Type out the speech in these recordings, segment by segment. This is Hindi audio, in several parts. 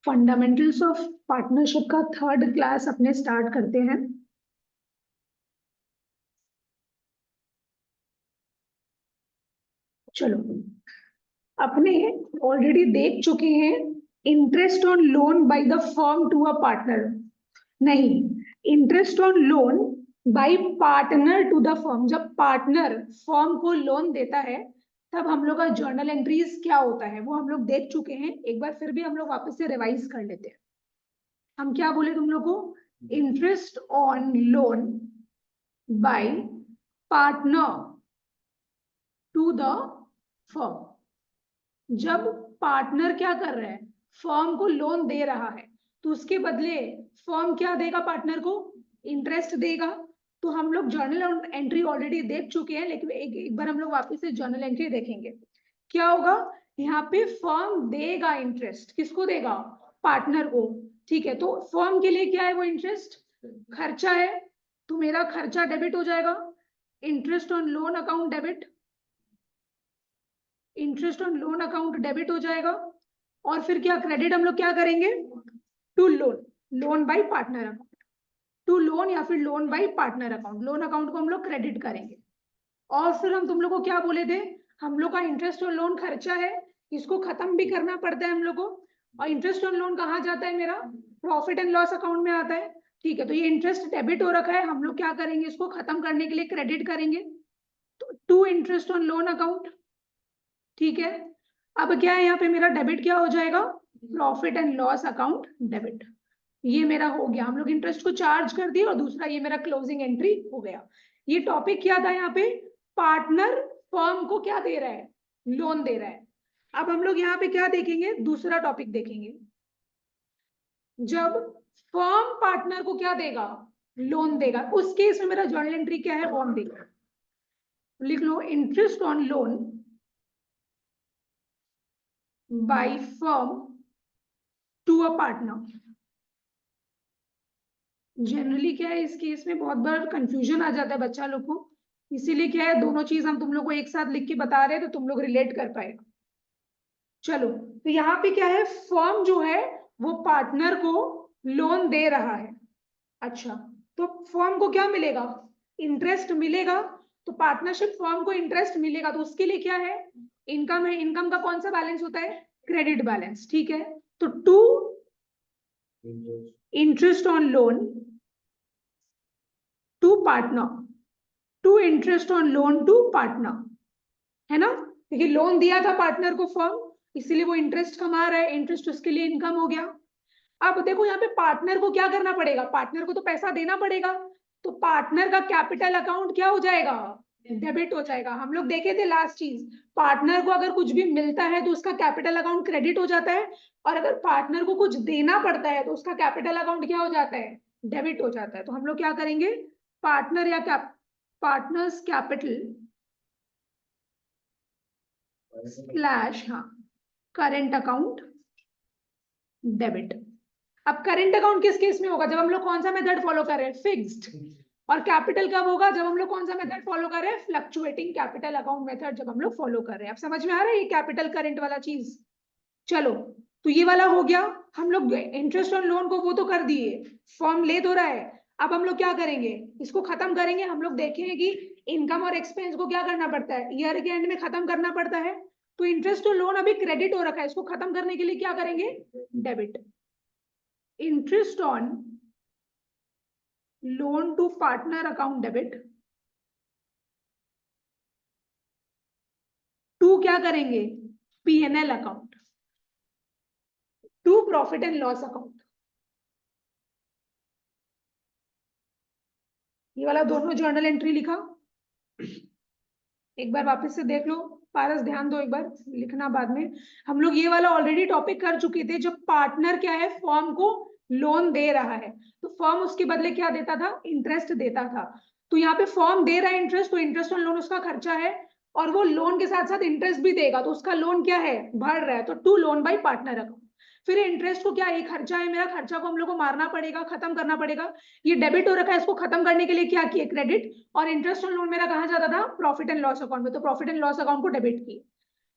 फंडामेंटल्स ऑफ पार्टनरशिप का थर्ड क्लास अपने स्टार्ट करते हैं। चलो, अपने ऑलरेडी देख चुके हैं interest on loan by the firm to a partner. नहीं, interest on loan by partner to the firm. जब पार्टनर फर्म को लोन देता है तब हम लोग का जर्नल एंट्रीज क्या होता है वो हम लोग देख चुके हैं। एक बार फिर भी हम लोग वापस से रिवाइज कर लेते हैं। हम क्या बोले तुम लोग को? Interest on loan by partner to the firm. जब पार्टनर क्या कर रहा है, फर्म को लोन दे रहा है, तो उसके बदले फर्म क्या देगा पार्टनर को? इंटरेस्ट देगा। तो हम लोग जर्नल एंट्री ऑलरेडी देख चुके हैं, लेकिन एक बार हम लोग वापस से जर्नल एंट्री देखेंगे। क्या होगा यहाँ पे? फर्म देगा इंटरेस्ट। किसको देगा? पार्टनर को। ठीक है, तो फर्म के लिए क्या है वो? इंटरेस्ट खर्चा है, तो मेरा खर्चा डेबिट हो जाएगा। Interest on loan account debit, interest on loan account debit हो जाएगा। और फिर क्या क्रेडिट हम लोग क्या करेंगे? To loan, loan by partner account. To loan या फिर loan by partner account, loan account को हम लोग क्रेडिट करेंगे। और फिर हम तुम लोग को क्या बोले थे? हम लोग का इंटरेस्ट ऑन लोन खर्चा है, इसको खत्म भी करना पड़ता है हम लोग को। और इंटरेस्ट ऑन लोन कहाँ जाता है मेरा? प्रॉफिट एंड लॉस अकाउंट में आता है। ठीक है, तो ये इंटरेस्ट डेबिट हो रखा है, हम लोग क्या करेंगे? इसको खत्म करने के लिए क्रेडिट करेंगे, तो to interest on loan account. ठीक है, अब क्या है यहाँ पे मेरा डेबिट क्या हो जाएगा? Profit and loss account debit. ये मेरा हो गया, हम लोग इंटरेस्ट को चार्ज कर दिए और दूसरा ये मेरा क्लोजिंग एंट्री हो गया। ये टॉपिक क्या था यहाँ पे? पार्टनर फर्म को क्या दे रहा है? लोन दे रहा है। अब हम लोग यहाँ पे क्या देखेंगे? दूसरा टॉपिक देखेंगे। जब फर्म पार्टनर को क्या देगा? लोन देगा। उस केस में मेरा जर्नल एंट्री क्या है? वो हम देगा, लिख लो interest on loan by firm to a partner. Generally क्या है, इस केस में बहुत बार कंफ्यूजन आ जाता है बच्चा लोग को, इसीलिए क्या है दोनों चीज हम तुम लोग को एक साथ लिख के बता रहे हैं तो तुम लोग रिलेट कर पाएगा। चलो, तो यहाँ पे क्या है? फर्म जो है वो पार्टनर को लोन दे रहा है। अच्छा, तो फर्म को क्या मिलेगा? इंटरेस्ट मिलेगा। तो पार्टनरशिप फर्म को इंटरेस्ट मिलेगा, तो उसके लिए क्या है? इनकम है। इनकम का कौन सा बैलेंस होता है? Credit balance. ठीक है, तो to interest on loan to partner, to interest on loan to partner, है ना? क्योंकि लोन दिया था पार्टनर को फर्म, इसीलिए वो इंटरेस्ट कमा रहा है, इंटरेस्ट उसके लिए इनकम हो गया। अब देखो यहाँ पे पार्टनर को क्या करना पड़ेगा? पार्टनर को तो पैसा देना पड़ेगा, तो पार्टनर का कैपिटल अकाउंट क्या हो जाएगा? डेबिट हो जाएगा। हम लोग देखे थे लास्ट चीज, पार्टनर को अगर कुछ भी मिलता है तो उसका कैपिटल अकाउंट क्रेडिट हो जाता है, और अगर पार्टनर को कुछ देना पड़ता है तो उसका कैपिटल अकाउंट क्या हो जाता है? डेबिट हो जाता है। तो हम लोग क्या करेंगे? पार्टनर या पार्टनर्स कैपिटल स्लैश, हाँ, करेंट अकाउंट डेबिट। अब करेंट अकाउंट किस केस में होगा? जब हम लोग कौन सा मेथड फॉलो कर रहे हैं? फिक्स्ड। और कैपिटल कब होगा? जब हम लोग कौन सा मेथड फॉलो कर रहे हैं? फ्लक्चुएटिंग कैपिटल अकाउंट मेथड जब हम लोग फॉलो कर रहे हैं। अब समझ में आ रहा है ये कैपिटल करेंट वाला चीज? चलो, तो ये वाला हो गया। हम लोग इंटरेस्ट ऑन लोन को वो तो कर दिए, फॉर्म ले तो रहा है। अब हम लोग क्या करेंगे? इसको खत्म करेंगे। हम लोग देखेंगे कि इनकम और एक्सपेंस को क्या करना पड़ता है? ईयर के एंड में खत्म करना पड़ता है। तो इंटरेस्ट ऑन लोन अभी क्रेडिट हो रखा है, इसको खत्म करने के लिए क्या करेंगे? Debit. Interest on loan to partner account debit, to क्या करेंगे? PNL account, to profit and loss account. ये वाला दोनों जर्नल एंट्री लिखा, एक बार वापस से देख लो। पारस ध्यान दो, एक बार लिखना बाद में। हम लोग ये वाला ऑलरेडी टॉपिक कर चुके थे। जब पार्टनर क्या है, फर्म को लोन दे रहा है, तो फर्म उसके बदले क्या देता था? इंटरेस्ट देता था। तो यहाँ पे फर्म दे रहा है इंटरेस्ट, तो इंटरेस्ट ऑन लोन उसका खर्चा है, और वो लोन के साथ साथ इंटरेस्ट भी देगा, तो उसका लोन क्या है? बढ़ रहा है। तो to loan by partner account. फिर इंटरेस्ट को क्या, एक खर्चा है मेरा, खर्चा को हम लोग को मारना पड़ेगा, खत्म करना पड़ेगा। ये डेबिट हो रखा है, इसको खत्म करने के लिए क्या किए? क्रेडिट। और इंटरेस्ट ऑन लोन मेरा कहाँ जाता था? प्रॉफिट एंड लॉस अकाउंट में, तो प्रॉफिट एंड लॉस अकाउंट को डेबिट किए।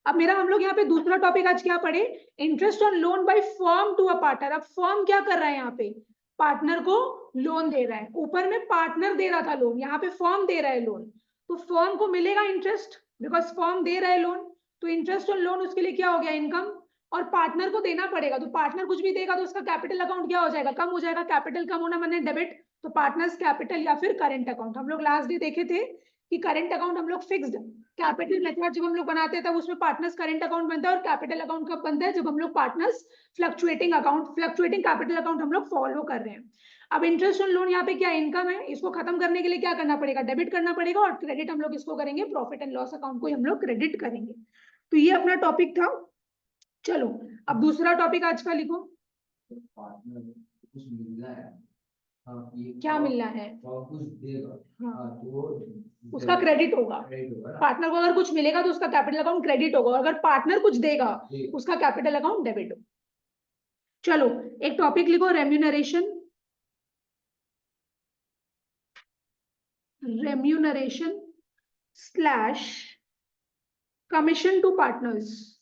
अब मेरा हम लोग यहाँ पे दूसरा टॉपिक आज क्या पढ़े, interest on loan by firm to a partner. अब फर्म क्या कर रहा है, यहाँ पे पार्टनर को लोन दे रहा है, ऊपर में पार्टनर दे रहा था लोन, यहाँ पे फर्म दे रहा है लोन, तो फर्म को मिलेगा इंटरेस्ट बिकॉज फर्म दे रहा है लोन, तो इंटरेस्ट ऑन लोन उसके लिए क्या हो गया, इनकम, और पार्टनर को देना पड़ेगा, तो पार्टनर कुछ भी देगा तो उसका कैपिटल अकाउंट क्या हो जाएगा, कम हो जाएगा, कैपिटल कम होना माने डेबिट, तो पार्टनर्स कैपिटल या फिर करंट अकाउंट। हम लोग लास्ट डे देखे थे कि करंट अकाउंट हम लोग फिक्स्ड कैपिटल मेथड जब हम लोग बनाते हैं तब उसमें पार्टनर्स करंट अकाउंट बनता है, और कैपिटल अकाउंट कब बनता है, जब हम लोग पार्टनर्स फ्लक्चुएटिंग कैपिटल अकाउंट हम लोग फॉलो कर रहे हैं। अब इंटरेस्ट ऑन लोन यहाँ पे क्या इनकम है, इसको खत्म करने के लिए क्या करना पड़ेगा, डेबिट करना पड़ेगा, और क्रेडिट हम लोग इसको करेंगे, प्रॉफिट एंड लॉस अकाउंट को हम लोग क्रेडिट करेंगे। तो ये अपना टॉपिक था। चलो अब दूसरा टॉपिक आज का लिखो। क्या मिलना है, हाँ, उसका क्रेडिट होगा, पार्टनर को अगर कुछ मिलेगा तो उसका कैपिटल अकाउंट क्रेडिट होगा, अगर पार्टनर कुछ देगा उसका कैपिटल अकाउंट डेबिट होगा। चलो एक टॉपिक लिखो, remuneration, remuneration slash commission to partners.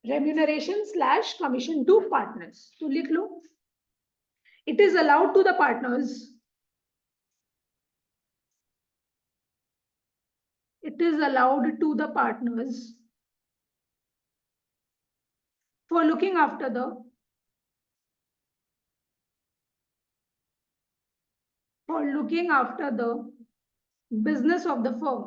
remuneration slash commission to partners, तो लिख लो, it is allowed to the partners, it is allowed to the partners for looking after the business of the firm.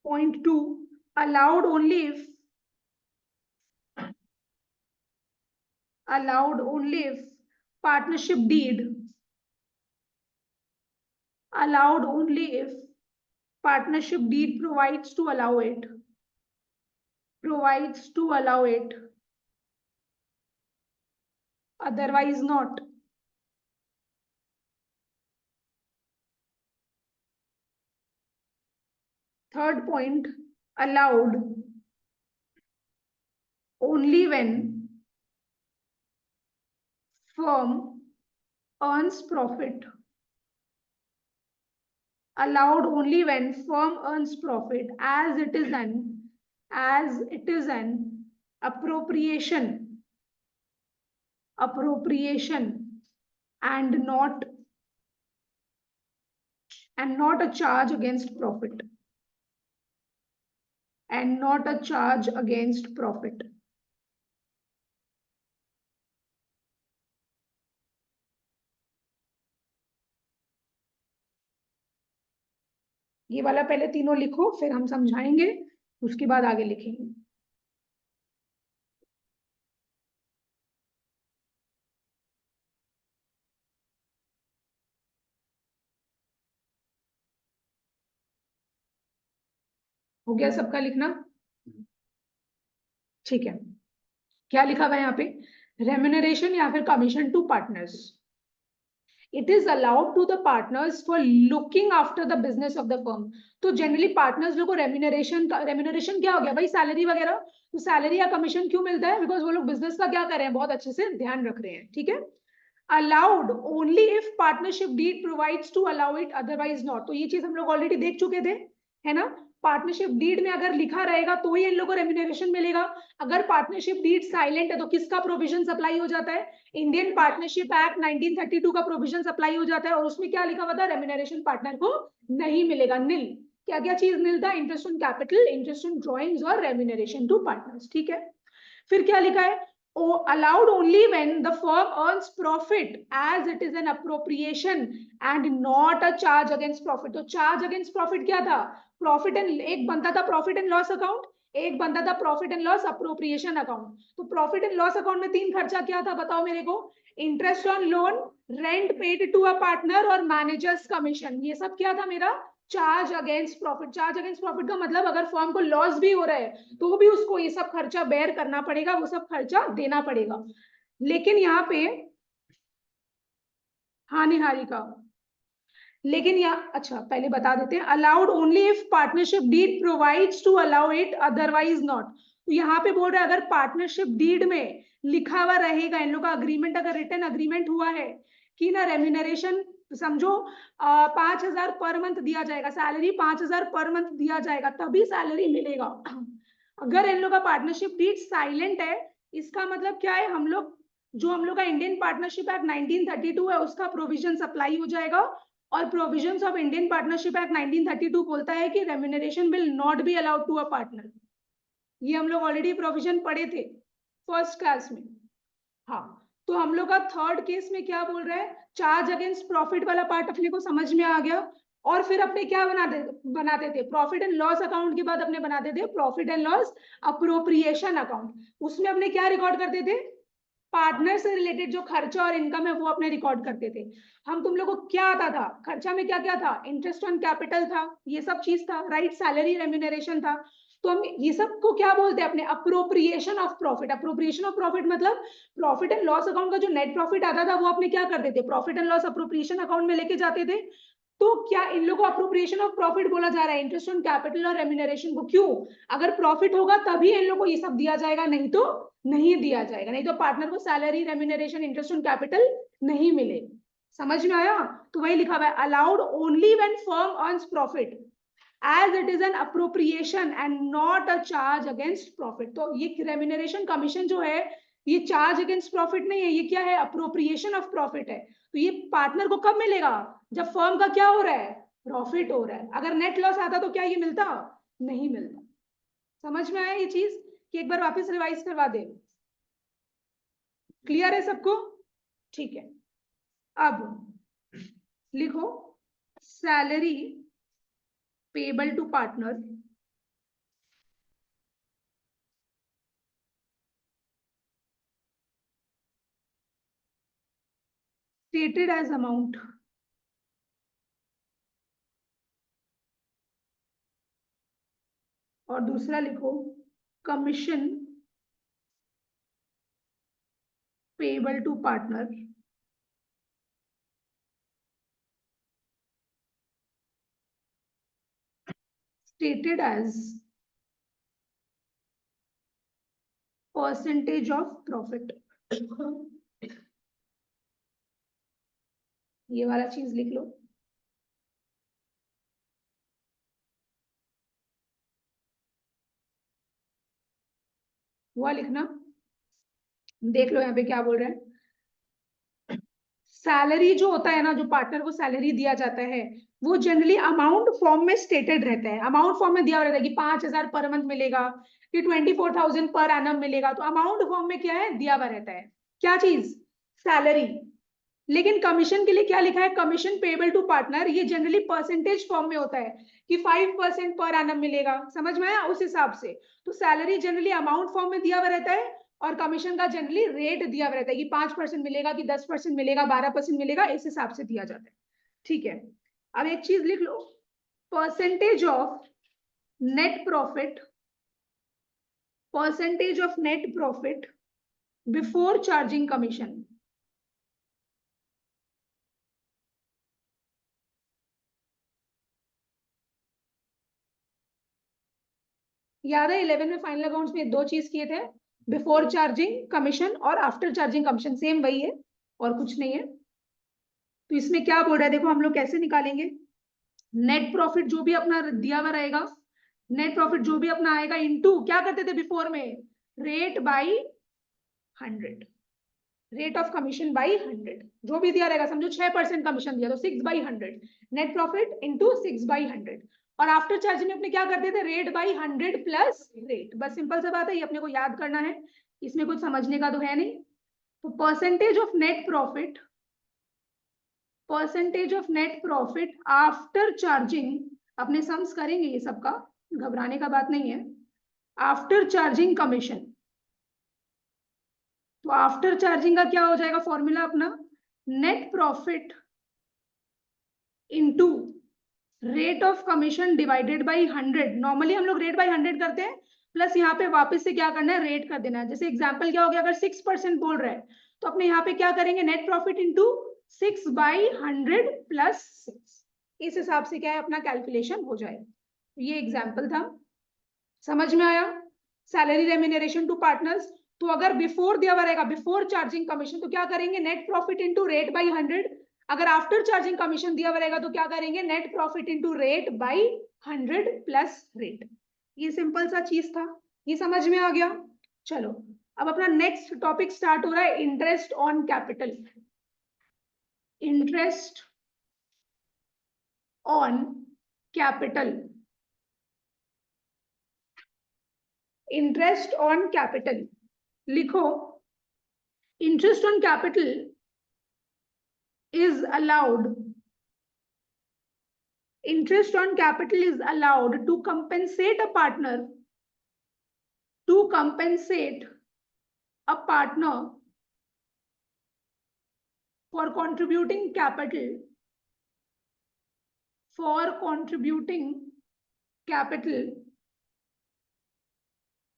Point 2, allowed only if partnership deed, allowed only if partnership deed provides to allow it, otherwise not. Third point, allowed only when firm earns profit, allowed only when firm earns profit, as it is an appropriation and not a charge against profit, ये वाला पहले तीनों लिखो, फिर हम समझाएंगे, उसके बाद आगे लिखेंगे। हो गया सबका लिखना, ठीक है। क्या लिखा हुआ है यहाँ पे, रेम्यूनरेशन या फिर commission to partners, it is allowed to the partners for looking after the business of the firm। तो जनरली पार्टनर्स लोग को रेम्यूनरेशन क्या हो गया भाई, सैलरी वगैरह, तो सैलरी या कमीशन क्यों मिलता है, बिकॉज वो लोग बिजनेस का क्या कर रहे हैं, बहुत अच्छे से ध्यान रख रहे हैं, ठीक है। allowed only if partnership deed provides to allow it, otherwise not, तो ये चीज हम लोग ऑलरेडी देख चुके थे, है ना। पार्टनरशिप डीड में अगर लिखा रहेगा तो ही इन लोगों को रेम्यूनरेशन मिलेगा, अगर पार्टनरशिप डीड साइलेंट है तो किसका प्रोविजन अप्लाई हो जाता है, इंडियन पार्टनरशिप एक्ट 1932 का प्रोविजन अप्लाई हो जाता है, और उसमें क्या लिखा हुआ था, रेम्यूनरेशन पार्टनर को नहीं मिलेगा, नील। क्या क्या चीज नील था, interest on capital, interest on drawings और रेम्यूनरेशन टू पार्टनर्स, ठीक है। फिर क्या लिखा है, allowed only when the firm earns profit, as it is an appropriation and not a charge against profit। तो charge against profit क्या था, प्रॉफिट एंड, एक बनता था प्रॉफिट एंड लॉस अकाउंट, एक बनता था profit and loss appropriation account. तो प्रॉफिट एंड लॉस अकाउंट में तीन खर्चा क्या था, बताओ मेरे को, interest on loan, rent paid to a partner और मैनेजर्स कमीशन, ये सब क्या था मेरा, charge against profit. Charge against profit का मतलब अगर फर्म को लॉस भी हो रहा है तो भी उसको ये सब खर्चा बेयर करना पड़ेगा, वो सब खर्चा देना पड़ेगा। लेकिन यहाँ पे हाँ निहारिका, लेकिन यहाँ अच्छा पहले बता देते हैं, allowed only if partnership deed provides to allow it, otherwise not. तो यहाँ पे बोल रहा है अगर पार्टनरशिप डीड में लिखा हुआ रहेगा, इन लोग का अग्रीमेंट अगर रिटन अग्रीमेंट हुआ है कि ना रेम्यूनरेशन समझो 5,000 पर मंथ दिया जाएगा, सैलरी 5,000 पर मंथ दिया जाएगा, तभी सैलरी मिलेगा। अगर इन लोग का पार्टनरशिप डीड साइलेंट है, इसका मतलब क्या है, हम लोग का इंडियन पार्टनरशिप एक्ट 1932 है उसका प्रोविजन अप्लाई हो जाएगा। और provisions of Indian partnership act 1932 बोलता है कि remuneration will not be allowed to a partner. ये हम लोग ऑलरेडी प्रोविजन पढ़े थे फर्स्ट क्लास में। हाँ, तो हम लोग का थर्ड केस में क्या बोल रहा है, चार्ज अगेंस्ट प्रॉफिट वाला पार्ट अपने को समझ में आ गया। और फिर अपने क्या बनाते थे, प्रॉफिट एंड लॉस अकाउंट के बाद अपने बनाते थे profit and loss appropriation account. उसमें अपने क्या रिकॉर्ड करते थे, पार्टनर से रिलेटेड जो खर्चा और इनकम है वो अपने रिकॉर्ड करते थे। हम तुम लोग को क्या आता था, खर्चा में क्या क्या था, इंटरेस्ट ऑन कैपिटल था, ये सब चीज था, राइट, सैलरी रेम्यूनरेशन था। तो हम ये सब को क्या बोलते हैं अपने, appropriation of profit. Appropriation of profit मतलब प्रॉफिट एंड लॉस अकाउंट का जो नेट प्रॉफिट आता था वो अपने क्या करते थे, profit and loss appropriation account में लेके जाते थे। तो क्या इन लोगों को अप्रोप्रिएशन ऑफ प्रॉफिट बोला जा रहा है, इंटरेस्ट ऑन कैपिटल और रेम्यूनरेशन को? क्यों? अगर प्रॉफिट होगा तभी इन लोगों को ये सब दिया जाएगा, नहीं तो नहीं दिया जाएगा। नहीं तो पार्टनर को salary remuneration interest on capital नहीं मिले। समझ में आया? तो वही लिखा हुआ है, allowed only when firm earns profit as it is an appropriation and not a charge against profit। तो ये रेम्यूनरेशन कमीशन जो है ये चार्ज अगेंस्ट प्रॉफिट नहीं है, ये क्या है, अप्रोप्रिएशन ऑफ प्रॉफिट है। तो ये पार्टनर को कब मिलेगा, जब फर्म का क्या हो रहा है, प्रॉफिट हो रहा है। अगर नेट लॉस आता तो क्या ये मिलता, नहीं मिलता। समझ में आया ये चीज कि एक बार वापस रिवाइज करवा दे? क्लियर है सबको? ठीक है, अब लिखो salary payable to partner stated as amount और दूसरा लिखो commission payable to partner stated as percentage of profit। ये वाला चीज लिख लो। हुआ लिखना? देख लो यहाँ पे क्या बोल रहे हैं, सैलरी जो होता है ना, जो पार्टनर को सैलरी दिया जाता है वो जनरली अमाउंट फॉर्म में स्टेटेड रहता है। अमाउंट फॉर्म में दिया रहता है कि 5,000 पर मंथ मिलेगा, कि 24,000 पर एनम मिलेगा। तो अमाउंट फॉर्म में क्या है, दिया हुआ रहता है, क्या चीज, सैलरी। लेकिन कमीशन के लिए क्या लिखा है, कमीशन पेबल टू पार्टनर, ये जनरली परसेंटेज फॉर्म में होता है कि 5% पर एनम मिलेगा। समझ में आया? उस हिसाब से तो सैलरी जनरली अमाउंट फॉर्म में दिया हुआ रहता है और कमीशन का जनरली रेट दिया हुआ रहता है कि 5% मिलेगा, कि 10% मिलेगा, 12% मिलेगा, इस हिसाब से दिया जाता है। ठीक है, अब एक चीज लिख लो, percentage of net profit, percentage of net profit before charging commission. याद है 11 में फाइनल अकाउंट्स में दो चीज किए थे, बिफोर चार्जिंग कमीशन और आफ्टर चार्जिंग कमीशन, सेम वही है और कुछ नहीं है। तो इसमें क्या बोल रहा है, देखो हम लोग कैसे निकालेंगे, नेट प्रॉफिट जो भी अपना दिया हुआ रहेगा, नेट प्रॉफिट जो भी अपना आएगा इनटू क्या करते थे बिफोर में, rate by 100, rate of commission by 100, जो भी दिया रहेगा, समझो 6% कमीशन दिया तो 6/100, नेट प्रॉफिट इंटू 6/100। और आफ्टर चार्जिंग में अपने क्या करते थे, रेट बाई 100 प्लस रेट। बस सिंपल सा बात है, ये अपने को याद करना है, इसमें कुछ समझने का तो है नहीं। तो percentage of net profit, percentage of net profit after charging, अपने सम्स करेंगे ये सबका, घबराने का बात नहीं है, आफ्टर चार्जिंग कमीशन। तो आफ्टर चार्जिंग का क्या हो जाएगा फॉर्मूला अपना, net profit into rate of commission divided by 100। Normally हम लोग रेट बाई 100 करते हैं, प्लस यहाँ पे वापस से क्या करना है, रेट कर देना है। जैसे एग्जांपल क्या हो गया, अगर 6% बोल रहे हैं तो अपने यहाँ पे क्या करेंगे, नेट प्रॉफिट इंटू 6/100 प्लस 6। इस हिसाब से क्या है अपना कैलकुलेशन हो जाए। ये एग्जाम्पल था, समझ में आया। सैलरी रेम्यूनरेशन टू पार्टनर्स, तो अगर बिफोर दिया हुआ रहेगा बिफोर चार्जिंग कमीशन तो क्या करेंगे net profit into rate by 100। अगर आफ्टर चार्जिंग कमीशन दिया हुआ रहेगा तो क्या करेंगे net profit into rate by 100 plus rate. ये सिंपल सा चीज था, ये समझ में आ गया। चलो अब अपना नेक्स्ट टॉपिक स्टार्ट हो रहा है, interest on capital. Interest on capital, interest on capital लिखो। Interest on capital is allowed, interest on capital is allowed to compensate a partner, to compensate a partner for contributing capital, for contributing capital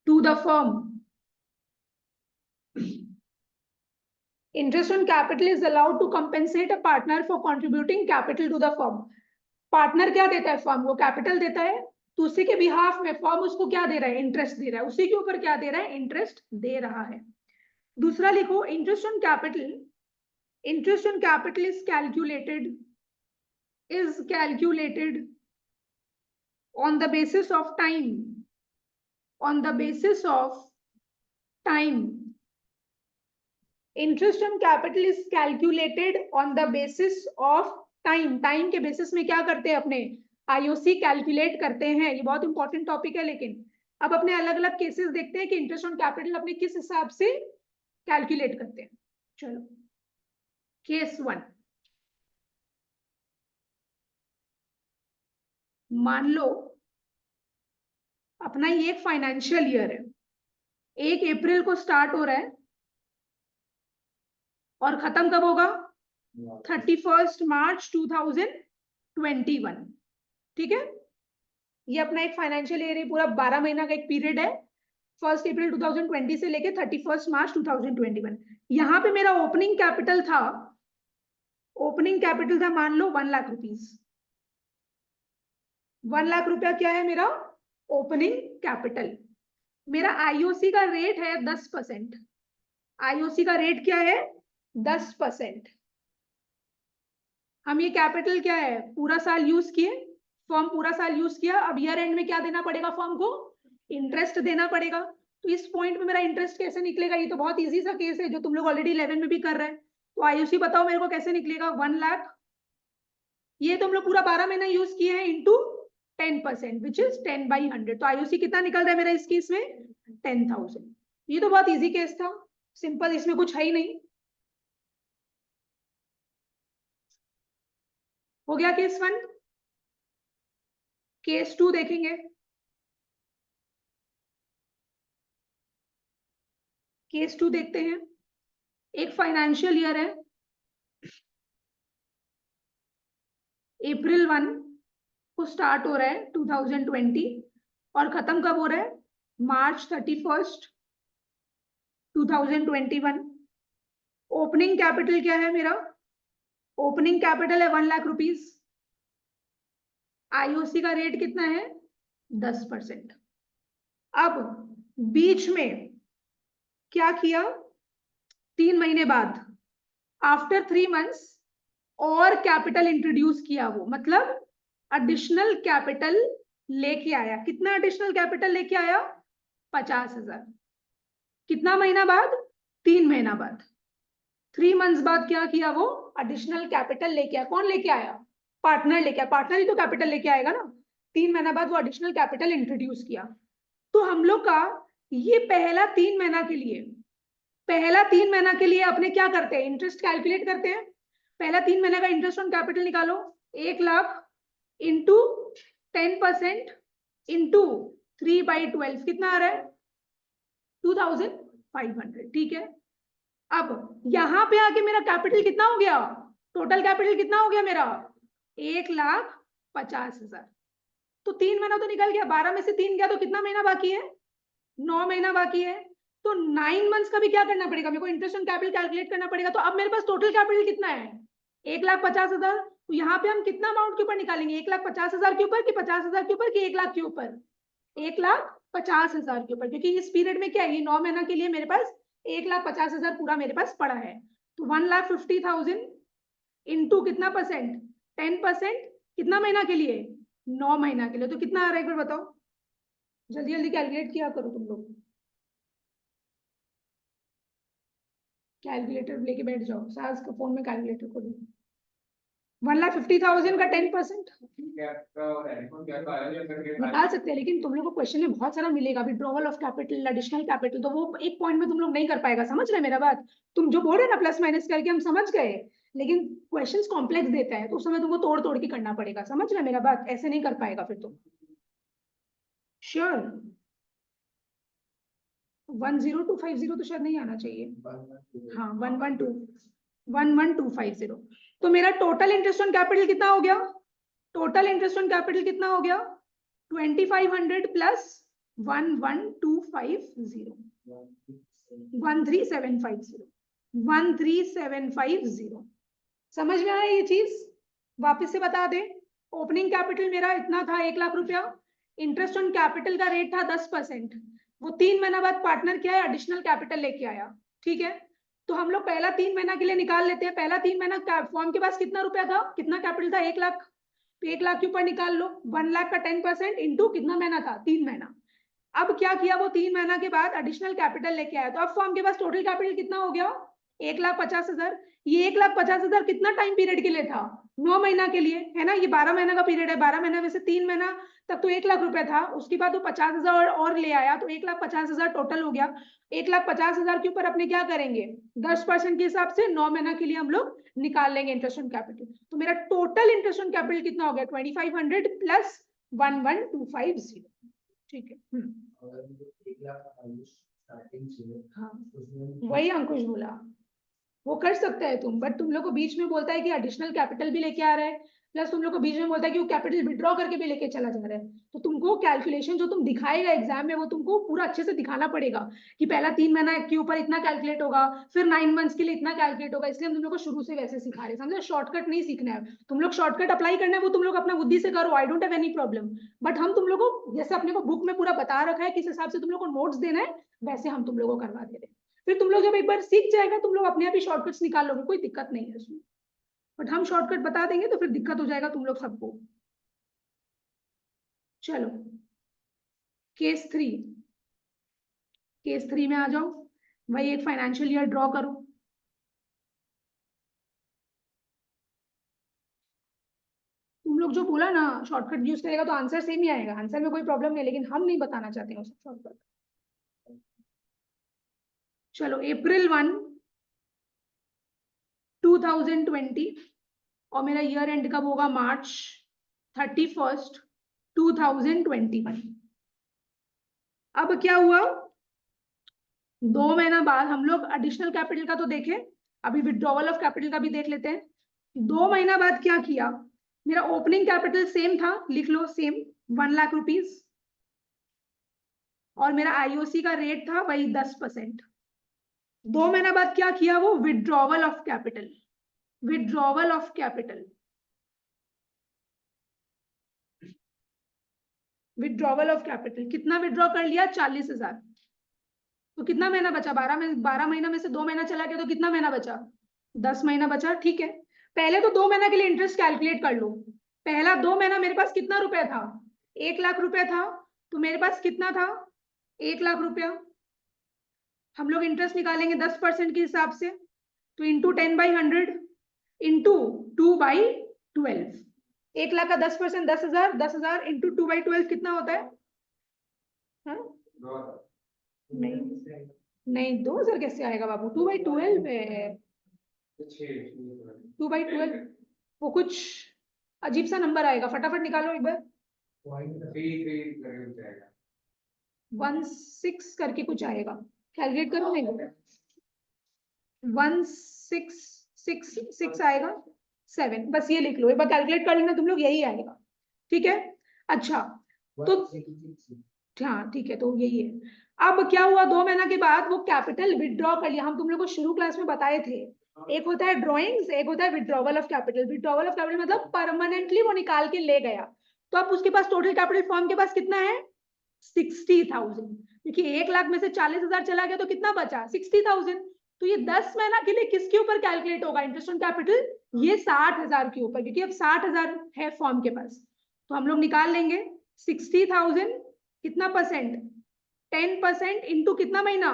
to the firm. Interest on capital is allowed to compensate a partner for contributing capital to the firm. Partner क्या देता है फर्म को, कैपिटल देता है, तो उसी के बिहाफ में फर्म उसको क्या दे रहा है इंटरेस्ट दे रहा है, उसी के ऊपर क्या दे रहा है इंटरेस्ट दे रहा है। दूसरा लिखो interest on capital, interest on capital is calculated on the basis of time, on the basis of time. Interest on capital is calculated on the basis of time. Time के बेसिस में क्या करते हैं अपने आईओसी कैलकुलेट करते हैं। ये बहुत इंपॉर्टेंट टॉपिक है, लेकिन अब अपने अलग अलग केसेस देखते हैं कि इंटरेस्ट ऑन कैपिटल अपने किस हिसाब से कैलकुलेट करते हैं। चलो केस 1, मान लो अपना ये एक फाइनेंशियल ईयर है, 1 अप्रैल को स्टार्ट हो रहा है और खत्म कब होगा 31 मार्च 2021। ठीक है, ये अपना एक फाइनेंशियल ईयर है, पूरा 12 महीना का एक पीरियड है, 1 अप्रैल 2020 से लेके 31 मार्च 2021। यहाँ पे मेरा ओपनिंग कैपिटल था मान लो 1 लाख रुपीस। 1 लाख रुपया क्या है मेरा ओपनिंग कैपिटल। मेरा आईओसी का रेट है 10%। आईओसी का रेट क्या है 10%। हम ये कैपिटल क्या है पूरा साल यूज किए, फर्म पूरा साल यूज किया, अब ईयर एंड में क्या देना पड़ेगा फर्म को इंटरेस्ट देना पड़ेगा। तो इस पॉइंट पे मेरा इंटरेस्ट कैसे निकलेगा, ये तो बहुत इजी सा केस है जो तुम लोग ऑलरेडी 11 में भी कर रहे हैं। तो आईओसी बताओ मेरे को कैसे निकलेगा 1 लाख, ये तुम लोग पूरा 12 महीना यूज किए हैं इंटू 10% विच इज 10/100। तो आईओसी कितना निकल रहा है मेरा इस केस में 10,000। ये तो बहुत इजी केस था, सिंपल, इसमें कुछ है ही नहीं। हो गया केस 1। केस 2 देखेंगे। केस 2 देखते हैं। एक फाइनेंशियल ईयर है, अप्रैल 1 को स्टार्ट हो रहा है 2020 और खत्म कब हो रहा है मार्च 31 2021। ओपनिंग कैपिटल क्या है मेरा, ओपनिंग कैपिटल है 1 लाख रुपीस। आईओसी का रेट कितना है 10%। अब बीच में क्या किया, 3 महीने बाद आफ्टर 3 मंथ्स और कैपिटल इंट्रोड्यूस किया, वो मतलब एडिशनल कैपिटल लेके आया। कितना एडिशनल कैपिटल लेके आया 50,000। कितना महीना बाद 3 महीना बाद, 3 मंथ्स बाद क्या किया वो एडिशनल कैपिटल लेके आया। कौन लेके आया पार्टनर लेके आया, पार्टनर ही तो कैपिटल लेके आएगा ना। 3 महीना बाद वो एडिशनल कैपिटल इंट्रोड्यूस किया। तो हम लोग का ये पहला 3 महीना के लिए अपने क्या करते हैं इंटरेस्ट कैलकुलेट करते हैं। पहला 3 महीने का इंटरेस्ट ऑन कैपिटल निकालो, 1 लाख इंटू 10% इंटू 3/12 कितना आ रहा है 2,500। ठीक है, अब यहां पे आके मेरा कैपिटल कितना हो गया, टोटल कैपिटल कितना हो गया मेरा 1,50,000। तो 3 महीना तो निकल गया, 12 में से 3 गया तो कितना महीना बाकी है 9 महीना बाकी है। तो 9 मंथ्स का भी क्या करना पड़ेगा मेरे को इंटरेस्ट ऑन कैपिटल कैलकुलेट करना पड़ेगा। तो अब मेरे पास टोटल कैपिटल कितना है 1,50,000 तो यहाँ पे हम कितना अमाउंट के ऊपर निकालेंगे, 1,50,000 के ऊपर कि 50,000 के ऊपर कि 1,00,000 के ऊपर, 1,50,000 के ऊपर, क्योंकि इस पीरियड में क्या है, ये 9 महीना के लिए मेरे पास 1,50,000 पूरा मेरे पास पड़ा है। तो 1,50,000 इंटू कितना परसेंट, 10%, कितना महीना के लिए, 9 महीना के लिए। तो कितना आ रहा है एक बार बताओ, जल्दी जल्दी कैलकुलेट किया करो तुम लोग, कैलकुलेटर लेके बैठ जाओ, सास का फोन में कैलकुलेटर खोलो। 1,50,000 का 10% निकाल सकते हैं, लेकिन तुम लोग को क्वेश्चन में बहुत सारा मिलेगा, withdrawal of capital, additional capital, तो वो एक पॉइंट में तुम लोग नहीं कर पाएगा। समझ रहे मेरा बात, तुम जो बोल रहे ना प्लस माइनस करके हम समझ गए, लेकिन क्वेश्चंस कॉम्प्लेक्स देता है तो उस समय तुमको तोड़ तोड़ के करना पड़ेगा। समझ रहे मेरा बात, ऐसे नहीं कर पाएगा फिर तुम। श्योर 10250 तो शायद नहीं आना चाहिए, हाँ 11250। तो मेरा टोटल इंटरेस्ट ऑन कैपिटल कितना हो गया, टोटल इंटरेस्ट ऑन कैपिटल कितना हो गया, 2500 प्लस 11250, 13750, 13750। समझ में आया ये चीज, वापस से बता दे। ओपनिंग कैपिटल मेरा इतना था 1,00,000 रुपया, इंटरेस्ट ऑन कैपिटल का रेट था 10%, वो 3 महीना बाद पार्टनर क्या है, एडिशनल कैपिटल लेके आया। ठीक है, तो हम लोग पहला 3 महीना के लिए निकाल लेते हैं। पहला 3 महीना फॉर्म के पास कितना रुपया था, कितना कैपिटल था, 1,00,000, तो 1,00,000 के ऊपर निकाल लो, 1,00,000 का 10% इंटू कितना महीना था, 3 महीना। अब क्या किया, वो 3 महीना के बाद एडिशनल कैपिटल लेके आया, तो अब फॉर्म के पास टोटल कैपिटल कितना हो गया, 1,50,000। ये 1,50,000 कितना टाइम पीरियड के लिए था, 9 महीना के लिए, है ना। ये 12 महीना का पीरियड है, 12 महीना में से 3 महीना तक तो 1,00,000 रुपया था, उसके बाद वो 50,000 और ले आया, तो 1,50,000 टोटल हो गया। 1,50,000 के ऊपर अपने क्या करेंगे, 10% के हिसाब से 9 महीना के लिए हम लोग निकाल लेंगे इंटरेस्ट ऑन कैपिटल। तो मेरा टोटल इंटरेस्ट ऑन कैपिटल कितना हो गया, 2,500 प्लस 11250। ठीक है, हाँ वही अंकुश बोला, वो कर सकता है तुम, बट तुम लोग को बीच में बोलता है कि एडिशनल कैपिटल भी लेके आ रहा है, प्लस तुम लोग को बीच में बोलता है कि वो कैपिटल विड्रॉ करके भी लेके चला जा रहा है। तो तुमको कैलकुलेशन जो तुम दिखाएगा एग्जाम में, वो तुमको पूरा अच्छे से दिखाना पड़ेगा कि पहला 3 महीना के ऊपर इतना कैलकुलेट होगा, फिर 9 मंथ्स के लिए इतना कैलकुलेट होगा। इसलिए हम तुम लोग को शुरू से वैसे सिखा रहे हैं, समझे। शॉर्टकट नहीं सीखना है, तुम लोग शॉर्टकट अप्लाई करना है वो तुम लोग अपना बुद्धि से करो, I don't have any problem. But हम तुम लोग को जैसे अपने को बुक में पूरा बता रखा है किस हिसाब से तुम लोग को नोट्स देना है, वैसे हम तुम लोग को करवा दे रहे हैं। फिर तुम लोग जब एक बार सीख जाएगा, तुम लोग अपने आप ही शॉर्टकट्स निकाल लोगे, कोई दिक्कत नहीं है उसमें। बट हम शॉर्टकट बता देंगे तो फिर दिक्कत हो जाएगा तुम लोग सबको। चलो केस 3, केस 3 में आ जाओ। वही एक फाइनेंशियल ईयर ड्रॉ करो। तुम लोग जो बोला ना शॉर्टकट यूज करेगा तो आंसर सेम ही आएगा, आंसर में कोई प्रॉब्लम नहीं, लेकिन हम नहीं बताना चाहते हैं उसका शॉर्टकट। चलो April 1, 2020, और मेरा ईयर एंड कब होगा, March 31, 2021। अब क्या हुआ, 2 महीना बाद हम लोग एडिशनल कैपिटल का तो देखें, अभी विड्रॉवल ऑफ कैपिटल का भी देख लेते हैं। 2 महीना बाद क्या किया, मेरा ओपनिंग कैपिटल सेम था, लिख लो सेम 1,00,000 रुपीज, और मेरा आईओसी का रेट था वही 10%। 2 महीना बाद क्या किया, वो withdrawal of capital, withdrawal of capital, withdrawal of capital कितना विड्रॉ कर लिया, 40,000। तो कितना महीना बचा, 12 महीना में से 2 महीना चला गया, तो कितना महीना बचा, 10 महीना बचा। ठीक है, पहले तो 2 महीना के लिए इंटरेस्ट कैलकुलेट कर लो। पहला 2 महीना मेरे पास कितना रुपया था, 1,00,000 रुपया था, तो मेरे पास कितना था, 1,00,000 रुपया। हम लोग इंटरेस्ट निकालेंगे 10% के हिसाब से, तो इंटू 10/100 इंटू 2/12, 1,00,000 का 10%, 10,000, 10,000 इंटू 2/12 कितना होता है, हाँ? नहीं नहीं, 2,000 कैसे आएगा बाबू, 2/12 है, 2/12, वो कुछ अजीब सा नंबर आएगा, फटाफट निकालो एक बार। 16 करके कुछ आएगा, कैलकुलेट करो, नहीं 1666 आएगा 7, बस ये लिख लो, एक बार कैलकुलेट कर लेना तुम लोग, यही आएगा। ठीक है, अच्छा तो हाँ ठीक है, तो यही है। अब क्या हुआ, 2 महीना के बाद वो कैपिटल विड्रॉ कर लिया। हम तुम लोग को शुरू क्लास में बताए थे, एक होता है ड्रॉइंग्स, एक होता है withdrawal of capital. Withdrawal of capital मतलब परमानेंटली वो निकाल के ले गया। तो अब उसके पास टोटल कैपिटल फर्म के पास कितना है, 60,000। देखिए 1 लाख में से 40,000 चला गया तो कितना बचा, 60,000। तो ये 10 महीना के लिए किसके ऊपर कैलकुलेट होगा इंटरेस्ट ऑन कैपिटल, ये 60,000 के ऊपर, क्योंकि अब 60,000 है फॉर्म के पास। तो हम लोग निकाल लेंगे 60,000 कितना परसेंट, 10% इंटू कितना महीना,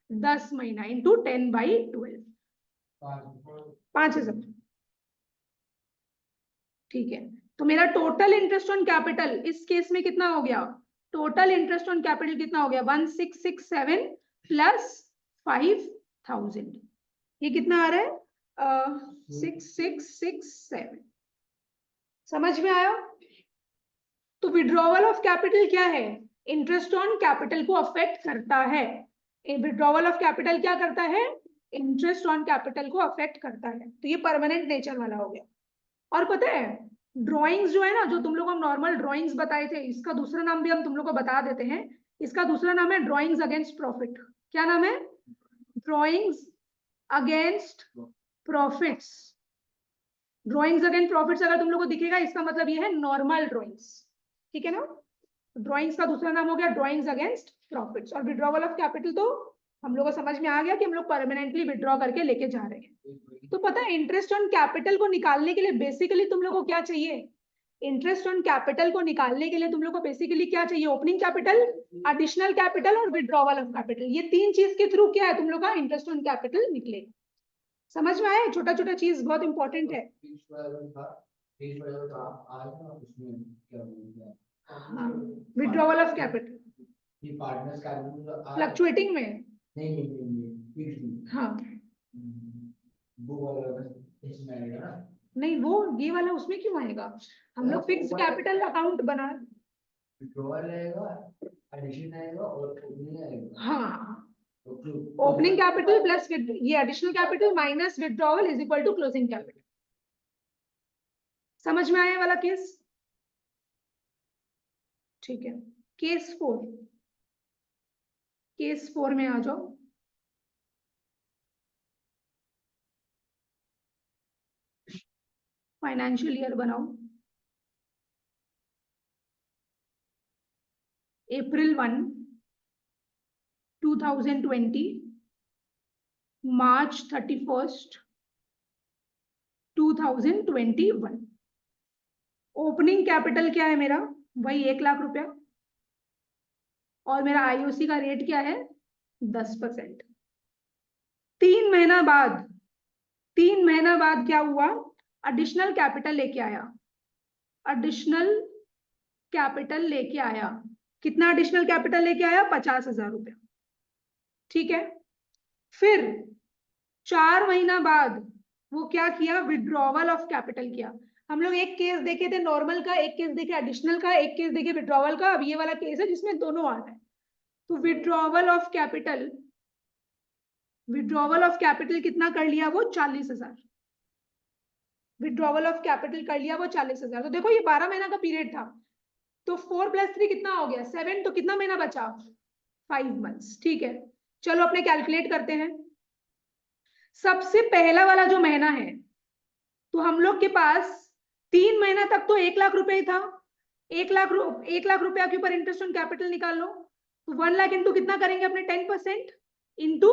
10 महीना इंटू 10/12, 5,000। ठीक है, तो मेरा टोटल इंटरेस्ट ऑन कैपिटल इस केस में कितना हो गया, टोटल इंटरेस्ट ऑन कैपिटल कितना हो गया, 1667 प्लस 5,000। ये कितना आ रहा है, 6667। समझ में आया। तो विड्रॉवल ऑफ कैपिटल क्या है, इंटरेस्ट ऑन कैपिटल को अफेक्ट करता है। विड्रॉवल ऑफ कैपिटल क्या करता है, इंटरेस्ट ऑन कैपिटल को अफेक्ट करता है। तो ये परमानेंट नेचर वाला हो गया। और पता है ड्राइंग्स जो है ना, जो तुम लोग हम नॉर्मल ड्राइंग्स बताए थे, इसका दूसरा नाम भी हम तुम लोग को बता देते हैं। इसका दूसरा नाम है ड्राइंग्स अगेंस्ट प्रॉफिट। क्या नाम है, drawings against profits. Drawings against profits अगर तुम लोग को दिखेगा, इसका मतलब ये है नॉर्मल ड्राइंग्स। ठीक है ना, ड्राइंग्स का दूसरा नाम हो गया ड्राइंग्स अगेंस्ट प्रॉफिट्स। और विड्रॉवल ऑफ कैपिटल तो हम लोग को समझ में आ गया कि हम लोग परमानेंटली विड्रॉ करके लेके जा रहे हैं। तो पता है इंटरेस्ट ऑन कैपिटल को निकालने के लिए बेसिकली तुम लोग को क्या चाहिए, इंटरेस्ट ऑन कैपिटल को निकालने के लिए तुम लोग को बेसिकली क्या चाहिए, ओपनिंग कैपिटल, एडिशनल कैपिटल और विड्रॉवल ऑफ कैपिटल। ये 3 चीज के थ्रू क्या है तुम लोग का इंटरेस्ट ऑन कैपिटल निकलेगा। समझ में आया, छोटा छोटा चीज बहुत इंपॉर्टेंट है। हाँ, विड्रॉवल ऑफ कैपिटल फ्लक्चुएटिंग में, हाँ नहीं वो ये वाला उसमें क्यों आएगा, हम लोग फिक्स कैपिटल अकाउंट बना, हाँ ओपनिंग कैपिटल प्लस ये additional capital minus withdrawal is equal to closing capital. समझ में आया वाला केस। ठीक है, केस 4, केस 4 में आ जाओ। फाइनेंशियल ईयर बनाओ, April 1, 2020, March 31st, 2021। Opening capital क्या है मेरा, वही 1 लाख रुपया, और मेरा आईओसी का रेट क्या है 10%। 3 महीना बाद, 3 महीना बाद क्या हुआ, एडिशनल कैपिटल लेके आया, एडिशनल कैपिटल लेके आया। कितना एडिशनल कैपिटल लेके आया, 50,000 रुपया। ठीक है, फिर 4 महीना बाद वो क्या किया, विड्रॉवल ऑफ कैपिटल किया। हम लोग एक केस देखे थे नॉर्मल का, एक केस देखे एडिशनल का, एक केस देखे विड्रॉवल का। अब ये वाला केस है जिसमें दोनों आ रहा है। तो withdrawal of capital, withdrawal of capital कितना कर लिया वो, 40,000। विड्रॉवल ऑफ कैपिटल कर लिया वो 40,000। तो देखो ये 12 महीना का पीरियड था, तो 4 + 3 कितना हो गया, 7। तो कितना महीना बचा, 5 मंथ्स। ठीक है, चलो अपने कैलकुलेट करते हैं। सबसे पहला वाला जो महीना है, तो हम लोग के पास 3 महीना तक तो 1 लाख रुपए ही था। 1 लाख रुपया के ऊपर इंटरेस्ट ऑन कैपिटल निकाल लो। तो 1 लाख इंटू कितना करेंगे अपने, 10% इंटू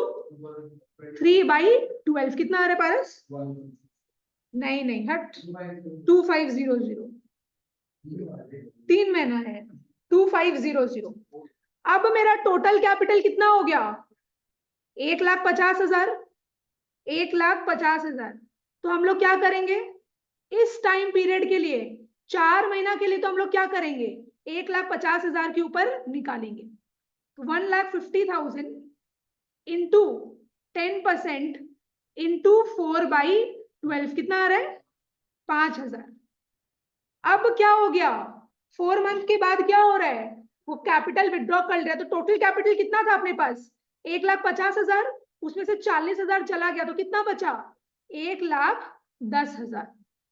3/12 कितना आ रहा है पारस, नहीं नहीं हट, 2500। 3 महीना है, 2500। अब मेरा टोटल कैपिटल कितना हो गया, 1,50,000, 1,50,000। तो हम लोग क्या करेंगे इस टाइम पीरियड के लिए, 4 महीना के लिए, तो हम लोग क्या करेंगे 1,50,000 के ऊपर निकालेंगे। तो 1,50,000 इंटू 10% इंटू 4/12 कितना आ रहा है, 5,000। अब क्या हो गया, 4 मंथ के बाद क्या हो रहा है, वो कैपिटल विड्रॉ कर लिया। तो टोटल कैपिटल कितना था अपने पास, 1,50,000, उसमें से 40,000 चला गया, तो कितना बचा, 1,10,000।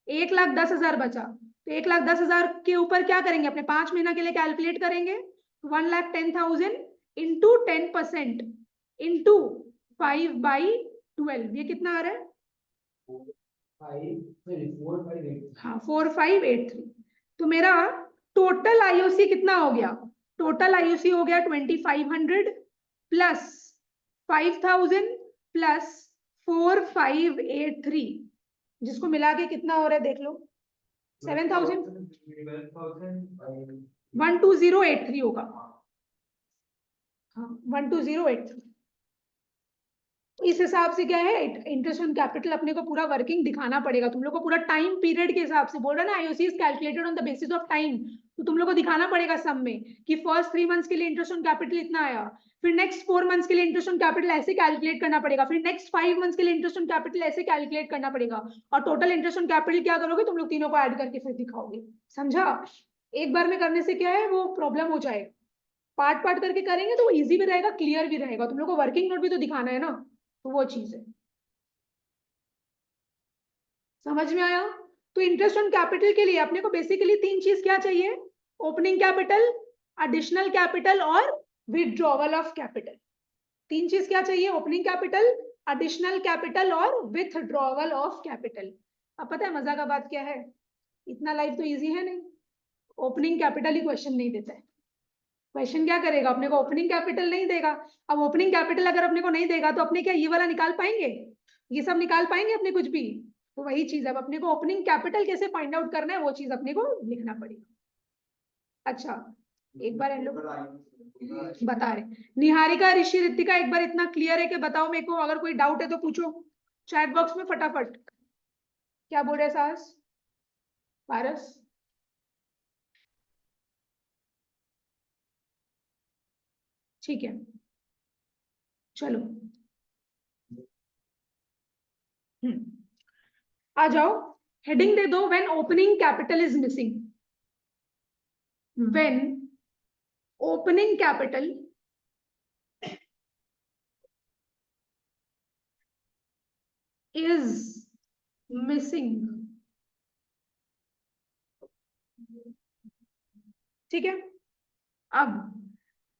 1,10,000 बचा। तो 1,10,000 के ऊपर क्या करेंगे, अपने 5 महीना के लिए कैलकुलेट करेंगे। 1,10,000 इंटू 10% इंटू 5/12, ये कितना आ रहा है? 4583। तो मेरा टोटल आईओसी कितना हो गया? टोटल आईओसी हो गया 2500 प्लस 5000 प्लस 4583, जिसको मिला के कितना हो रहा है देख लो, 7000 12083 होगा। हाँ 12083। इस हिसाब से क्या है, इंटरेस्ट ऑन कैपिटल अपने को पूरा वर्किंग दिखाना पड़ेगा तुम लोग को, पूरा टाइम पीरियड के हिसाब से। बोल रहा ना IOC is calculated on the basis of time, तो तुम लोग को दिखाना पड़ेगा सब में कि फर्स्ट 3 मंथ्स के लिए इंटरेस्ट ऑन कैपिटल इतना आया, फिर नेक्स्ट 4 मंथ्स के लिए इंटरेस्ट ऑन कैपिटल ऐसे कैलकुलेट करना पड़ेगा, फिर नेक्स्ट 5 मंथ्स के लिए इंटरेस्ट ऑन कैपिटल ऐसे कैलकुलेट करना पड़ेगा, और टोटल इंटरेस्ट ऑन कैपिटल क्या करोगे तुम लोग तीनों को ऐड करके फिर दिखाओगे। समझा? एक बार में करने से क्या है वो प्रॉब्लम हो जाएगा, पार्ट पार्ट करके करेंगे तो वो इजी भी रहेगा, क्लियर भी रहेगा। तुम लोग को वर्किंग नोट भी तो दिखाना है ना, तो वो चीज है। समझ में आया? तो इंटरेस्ट ऑन कैपिटल के लिए अपने को बेसिकली 3 चीज क्या चाहिए? ओपनिंग कैपिटल, एडिशनल कैपिटल और विथड्रॉवल ऑफ कैपिटल। 3 चीज क्या चाहिए? ओपनिंग कैपिटल, एडिशनल कैपिटल और विथड्रॉवल ऑफ कैपिटल। अब पता है मजा का बात क्या है, इतना लाइफ तो इजी है नहीं, ओपनिंग कैपिटल ही क्वेश्चन नहीं देता है। क्वेश्चन क्या करेगा, अपने को ओपनिंग कैपिटल नहीं देगा। अब ओपनिंग कैपिटल अगर अपने को नहीं देगा तो अपने क्या ये वाला निकाल पाएंगे, ये सब निकाल पाएंगे अपने कुछ भी? तो वही चीज है, अब अपने को ओपनिंग कैपिटल कैसे फाइंड आउट करना है वो चीज अपने को लिखना पड़ेगा। अच्छा एक बार इन लोग बता रहे, निहारिका, ऋषि, रितिका, एक बार इतना क्लियर है कि बताओ मेरे को, अगर कोई डाउट है तो पूछो चैट बॉक्स में फटाफट। क्या बोल रहे सास? पारस? ठीक है चलो आ जाओ, हेडिंग दे दो, when opening capital is missing. When opening capital is missing. ठीक है, अब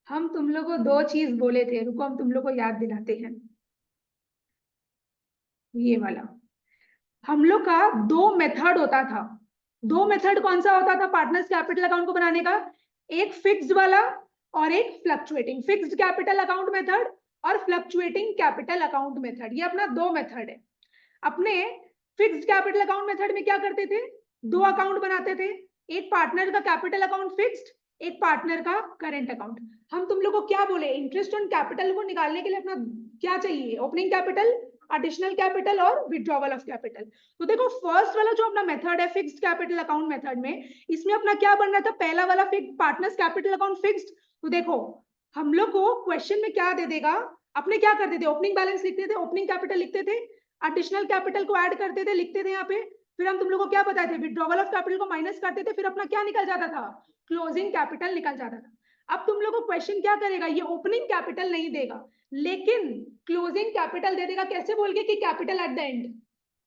हम तुम लोग को 2 चीज बोले थे, रुको हम तुम लोग को याद दिलाते हैं। ये वाला हम लोग का 2 मेथड होता था। 2 मेथड कौन सा होता था पार्टनर्स कैपिटल अकाउंट को बनाने का? एक फिक्स्ड वाला और एक fluctuating. Fixed capital account method और फ्लक्चुएटिंग कैपिटल अकाउंट मेथड, ये अपना 2 मेथड है। अपने फिक्स्ड कैपिटल अकाउंट मेथड में क्या करते थे, 2 अकाउंट बनाते थे, एक पार्टनर का कैपिटल अकाउंट फिक्स्ड, एक पार्टनर का करंट अकाउंट। हम तुम लोग को क्या बोले, इंटरेस्ट ऑन कैपिटल को निकालने के लिए अपना क्या चाहिए? ओपनिंग कैपिटल, एडिशनल कैपिटल और विथड्रॉवल ऑफ कैपिटल। तो देखो फर्स्ट वाला जो अपना मेथड है फिक्स्ड कैपिटल अकाउंट मेथड में, इसमें अपना क्या बन रहा था, पहला वाला पार्टनर्स कैपिटल अकाउंट फिक्स्ड। तो देखो हम लोग को क्वेश्चन में क्या दे देगा, अपने क्या करते थे, ओपनिंग बैलेंस लिखते थे, ओपनिंग कैपिटल लिखते थे, एडिशनल कैपिटल को ऐड करते थे, लिखते थे यहाँ पे, फिर हम तुम लोग को क्या बताए थे, विथड्रॉवल ऑफ कैपिटल को माइनस करते थे, फिर अपना क्या निकल जाता था, क्लोजिंग कैपिटल निकल जाता था। अब तुम लोग को क्वेश्चन क्या करेगा, ये ओपनिंग कैपिटल नहीं देगा लेकिन क्लोजिंग कैपिटल दे देगा, कैसे बोल के कि कैपिटल एट द एंड,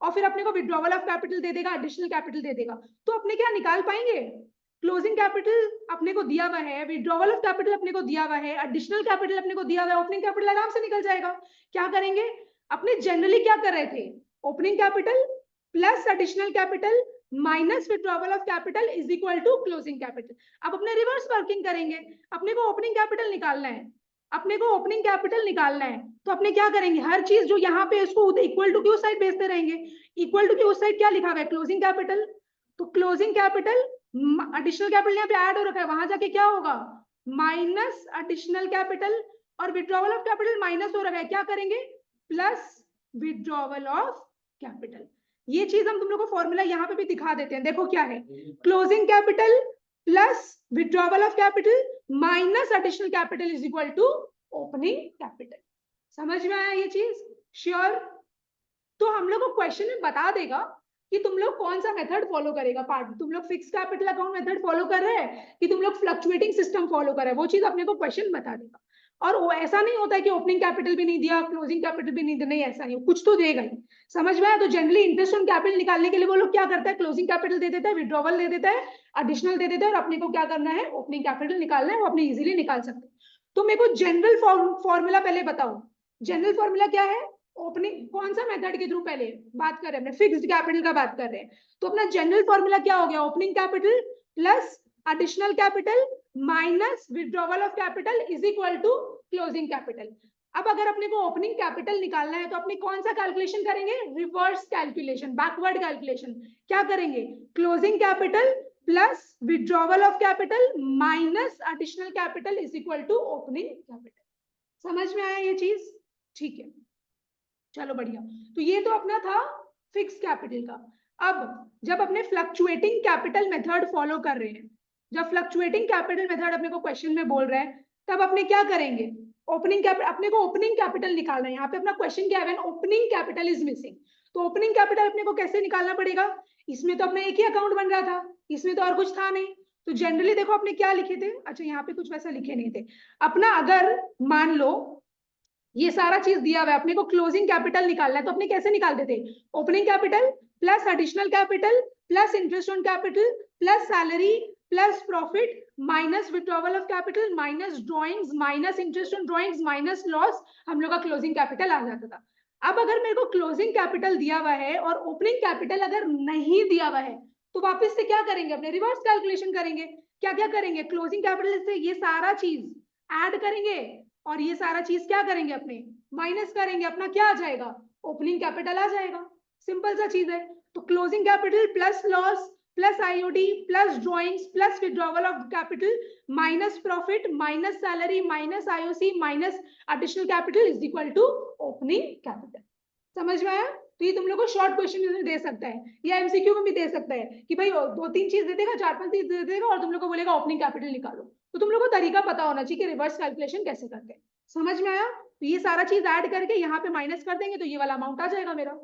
और फिर अपने को विथड्रॉवल ऑफ कैपिटल दे देगा, एडिशनल कैपिटल दे देगा। तो अपने क्या निकाल पाएंगे, क्लोजिंग कैपिटल अपने को दिया हुआ है, विथड्रॉवल ऑफ कैपिटल अपने को दिया हुआ है, एडिशनल कैपिटल अपने को दिया हुआ है, ओपनिंग कैपिटल आराम से निकल जाएगा। क्या करेंगे, अपने जनरली क्या कर रहे थे, opening capital plus additional capital minus withdrawal of capital is equal to closing capital. अब अपने रिवर्स वर्किंग करेंगे, अपने को ओपनिंग कैपिटल निकालना है, अपने को ओपनिंग कैपिटल निकालना है, तो अपने क्या करेंगे, हर चीज जो यहाँ पे इसको इक्वल टू की उस साइड भेजते रहेंगे। इक्वल टू की उस साइड क्या लिखा हुआ है, क्लोजिंग कैपिटल, तो क्लोजिंग कैपिटल एडिशनल कैपिटल यहाँ पे ऐड हो रखा है, वहां जाके क्या होगा, माइनस एडिशनल कैपिटल, और विथड्रॉवल ऑफ कैपिटल माइनस हो रखा है, क्या करेंगे, प्लस विथड्रॉवल ऑफ कैपिटल। ये चीज हम तुम लोग को फॉर्मूला यहाँ पे भी दिखा देते हैं, देखो क्या है, closing capital plus withdrawal of capital minus additional capital is equal to opening capital. समझ में आया ये चीज? श्योर? तो हम लोग को क्वेश्चन में बता देगा कि तुम लोग कौन सा मेथड फॉलो करेगा, पार्ट तुम लोग fix capital account method follow कर रहे हैं कि तुम लोग फ्लक्चुएटिंग सिस्टम फॉलो कर रहे हैं, वो चीज अपने को क्वेश्चन बता देगा। और वो ऐसा नहीं होता है कि ओपनिंग कैपिटल भी नहीं दिया, क्लोजिंग कैपिटल भी नहीं दिया, नहीं ऐसा नहीं, कुछ तो देगा ही। समझ में आया? तो जनरली इंटरेस्ट ऑन कैपिटल निकालने के लिए वो लोग क्या करता है, क्लोजिंग कैपिटल दे देता है, विथड्रॉवल दे देता है, एडिशनल दे देता है, और अपने को क्या करना है, ओपनिंग कैपिटल निकालना है, वो अपने इजीली निकाल सकते हैं। तो मेरे को जनरल फॉर्मूला पहले बताओ, जनरल फॉर्मूला क्या है? ओपनिंग कौन सा मेथड के थ्रू पहले बात कर रहे हैं? फिक्स्ड कैपिटल का बात कर रहे हैं, तो अपना जनरल फॉर्मूला क्या हो गया? Opening capital plus additional capital minus withdrawal of capital is equal to closing capital. अब अगर अपने को ओपनिंग कैपिटल निकालना है तो अपने कौन सा कैलकुलेशन करेंगे? Reverse calculation, backward calculation. क्या करेंगे? Closing capital plus withdrawal of capital minus additional capital is equal to opening capital. समझ में आया ये चीज? ठीक है, चलो बढ़िया। तो ये तो अपना था फिक्स कैपिटल का। अब जब अपने फ्लक्चुएटिंग कैपिटल मेथड फॉलो कर रहे हैं, जब फ्लक्चुएटिंग कैपिटल मेथड अपने को क्वेश्चन में बोल रहा है, तब अपने क्या करेंगे? ओपनिंग कैपिटल, अपने को ओपनिंग कैपिटल निकालना है। यहाँ पे अपना क्वेश्चन क्या है? Opening capital is missing. तो ओपनिंग कैपिटल अपने को कैसे निकालना पड़ेगा? इसमें तो अपना एक ही अकाउंट बन रहा था, इसमें तो और कुछ था नहीं। तो जनरली देखो अपने क्या लिखे थे, अच्छा यहाँ पे कुछ वैसा लिखे नहीं थे अपना। अगर मान लो ये सारा चीज दिया हुआ है, अपने को क्लोजिंग कैपिटल निकालना है, तो अपने कैसे निकालते थे? Opening capital plus additional capital plus interest on capital plus salary plus profit minus withdrawal of capital minus drawings minus interest on drawings minus loss, हम लोग का क्लोजिंग कैपिटल आ जाता था। अब अगर मेरे को क्लोजिंग कैपिटल दिया हुआ है और ओपनिंग कैपिटल अगर नहीं दिया हुआ है, तो वापस से क्या करेंगे? अपने रिवर्स कैलकुलेशन करेंगे। क्या क्या करेंगे? क्लोजिंग कैपिटल से ये सारा चीज ऐड करेंगे और ये सारा चीज क्या करेंगे? अपने माइनस करेंगे। अपना क्या आ जाएगा? ओपनिंग कैपिटल आ जाएगा। सिंपल सा चीज है। तो closing capital plus loss plus IOD plus drawings plus withdrawal of capital minus profit minus salary minus IOC minus additional capital is equal to opening capital. समझ में आया? तो ये तुम लोग को शॉर्ट क्वेश्चन में दे सकता है या एमसीक्यू में भी दे सकता है कि भाई दो तीन चीज दे देगा, चार पांच चीज दे देगा और तुम लोग को बोलेगा ओपनिंग कैपिटल निकालो। तो तुम लोग को तरीका पता होना चाहिए कि रिवर्स कैलकुलेशन कैसे करते हैं। समझ में आया? तो ये सारा चीज ऐड करके यहाँ पे माइनस कर देंगे तो ये वाला अमाउंट आ जाएगा मेरा।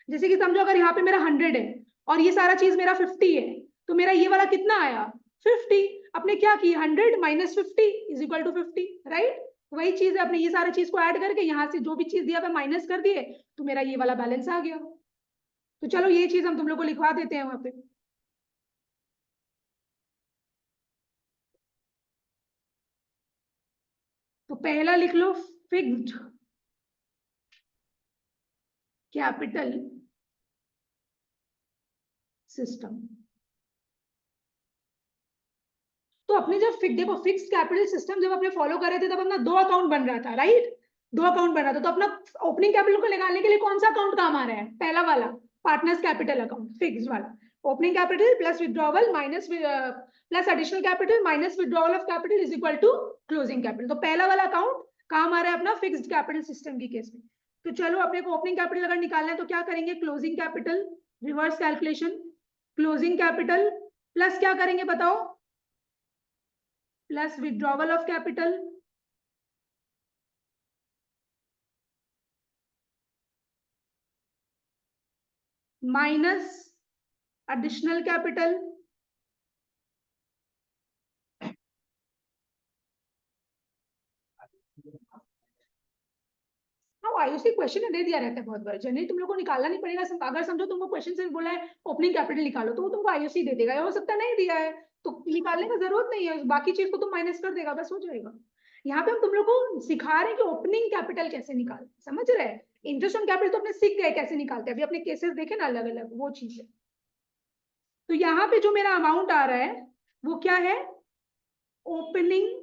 जैसे कि समझो अगर यहाँ पे मेरा 100 है और ये सारा चीज मेरा 50 है, तो मेरा ये वाला कितना आया? 50। अपने क्या किया? 100 minus 50 is equal to 50, right? वही चीज है, अपने ये सारा चीज को ऐड करके यहाँ से जो भी चीज दिया माइनस कर दिए तो मेरा ये वाला बैलेंस आ गया। तो चलो ये चीज हम तुम लोग को लिखवा देते हैं वहां पे। तो पहला लिख लो फिक्स्ड कैपिटल सिस्टम। तो अपने जब देखो फिक्स कैपिटल सिस्टम जब अपने फॉलो कर रहे थे तब अपना दो अकाउंट बन रहा था, राइट? दो अकाउंट बन रहा था। तो अपना ओपनिंग कैपिटल को निकालने के लिए कौन सा अकाउंट काम आ रहा है? पहला वाला पार्टनर्स कैपिटल अकाउंट, फिक्स वाला। Opening capital plus withdrawal minus plus additional capital minus withdrawal of capital is equal to closing capital. तो पहला वाला अकाउंट काम आ रहा है अपना फिक्स्ड कैपिटल सिस्टम की केस में। तो चलो अपने को ओपनिंग कैपिटल अगर निकालना है तो क्या करेंगे? Closing capital, reverse calculation, closing capital plus क्या करेंगे बताओ? Plus withdrawal of capital minus additional capital IOC question में दे दिया रहता है बहुत बार। जनरली तुम लोग को निकालना नहीं पड़ेगा। अगर समझो तुमको क्वेश्चन से बोला है ओपनिंग कैपिटल निकालो तो वो तुमको आईओसी दे देगा, हो सकता है नहीं दिया है तो निकालने की जरूरत नहीं है, बाकी चीज को तुम माइनस कर देगा, बस हो जाएगा। यहाँ पे हम तुम लोग को सिखा रहे हैं कि ओपनिंग कैपिटल कैसे निकाल, समझ रहे हैं? इंटरेस्ट ऑन कैपिटल तो अपने सीख गए कैसे निकालते हैं, अभी अपने केसेस देखे ना अलग अलग, वो चीज है। तो यहाँ पे जो मेरा अमाउंट आ रहा है वो क्या है? Opening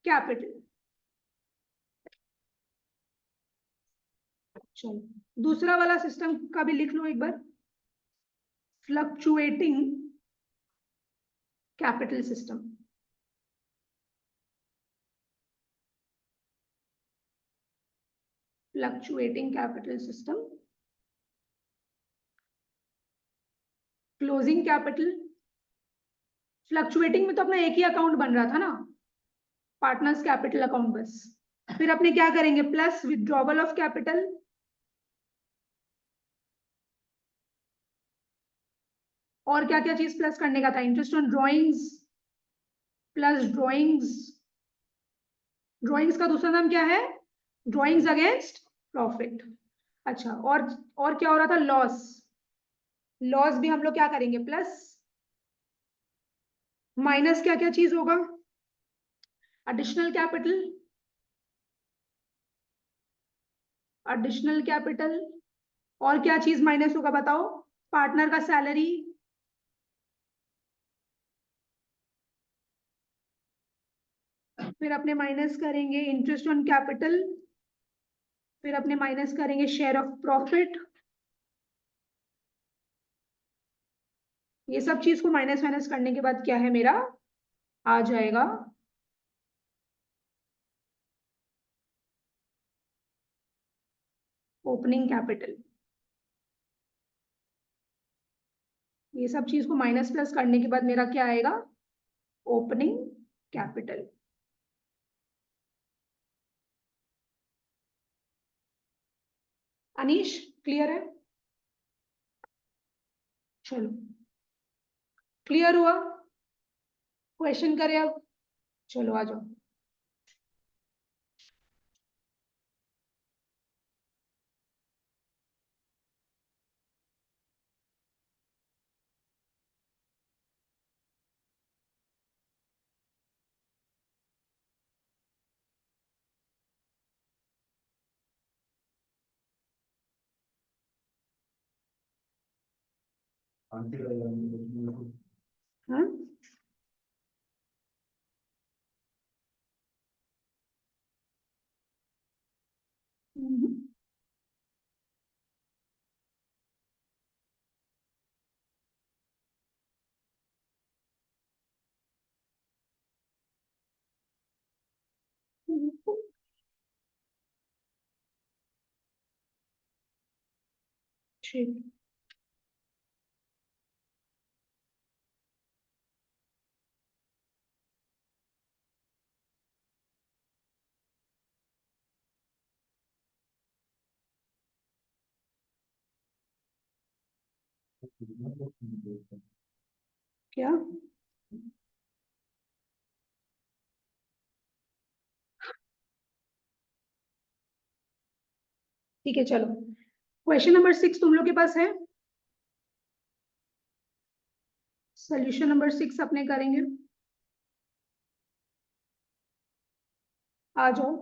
capital. चलो दूसरा वाला सिस्टम का भी लिख लो एक बार, fluctuating capital system. Fluctuating capital system, closing capital. Fluctuating में तो अपना एक ही अकाउंट बन रहा था ना, पार्टनर्स कैपिटल अकाउंट बस। फिर अपने क्या करेंगे? प्लस विड्रॉवल ऑफ कैपिटल और क्या क्या चीज प्लस करने का था? Interest on drawings plus drawings. Drawings का दूसरा नाम क्या है? Drawings against profit. अच्छा, और क्या हो रहा था? लॉस। लॉस भी हम लोग क्या करेंगे? प्लस माइनस क्या क्या चीज होगा? एडिशनल कैपिटल, एडिशनल कैपिटल, और क्या चीज माइनस होगा बताओ? पार्टनर का सैलरी, फिर अपने माइनस करेंगे इंटरेस्ट ऑन कैपिटल, फिर अपने माइनस करेंगे शेयर ऑफ प्रॉफिट। ये सब चीज को माइनस माइनस करने के बाद क्या है मेरा, आ जाएगा ओपनिंग कैपिटल। ये सब चीज को माइनस प्लस करने के बाद मेरा क्या आएगा, ओपनिंग कैपिटल। अनीश क्लियर है? चलो क्लियर हुआ? क्वेश्चन करें अब, चलो आ जाओ। हाँ ठीक, क्या ठीक है चलो, क्वेश्चन नंबर 6 तुम लोग के पास है? सोल्यूशन नंबर 6 अपने करेंगे, आ जाओ।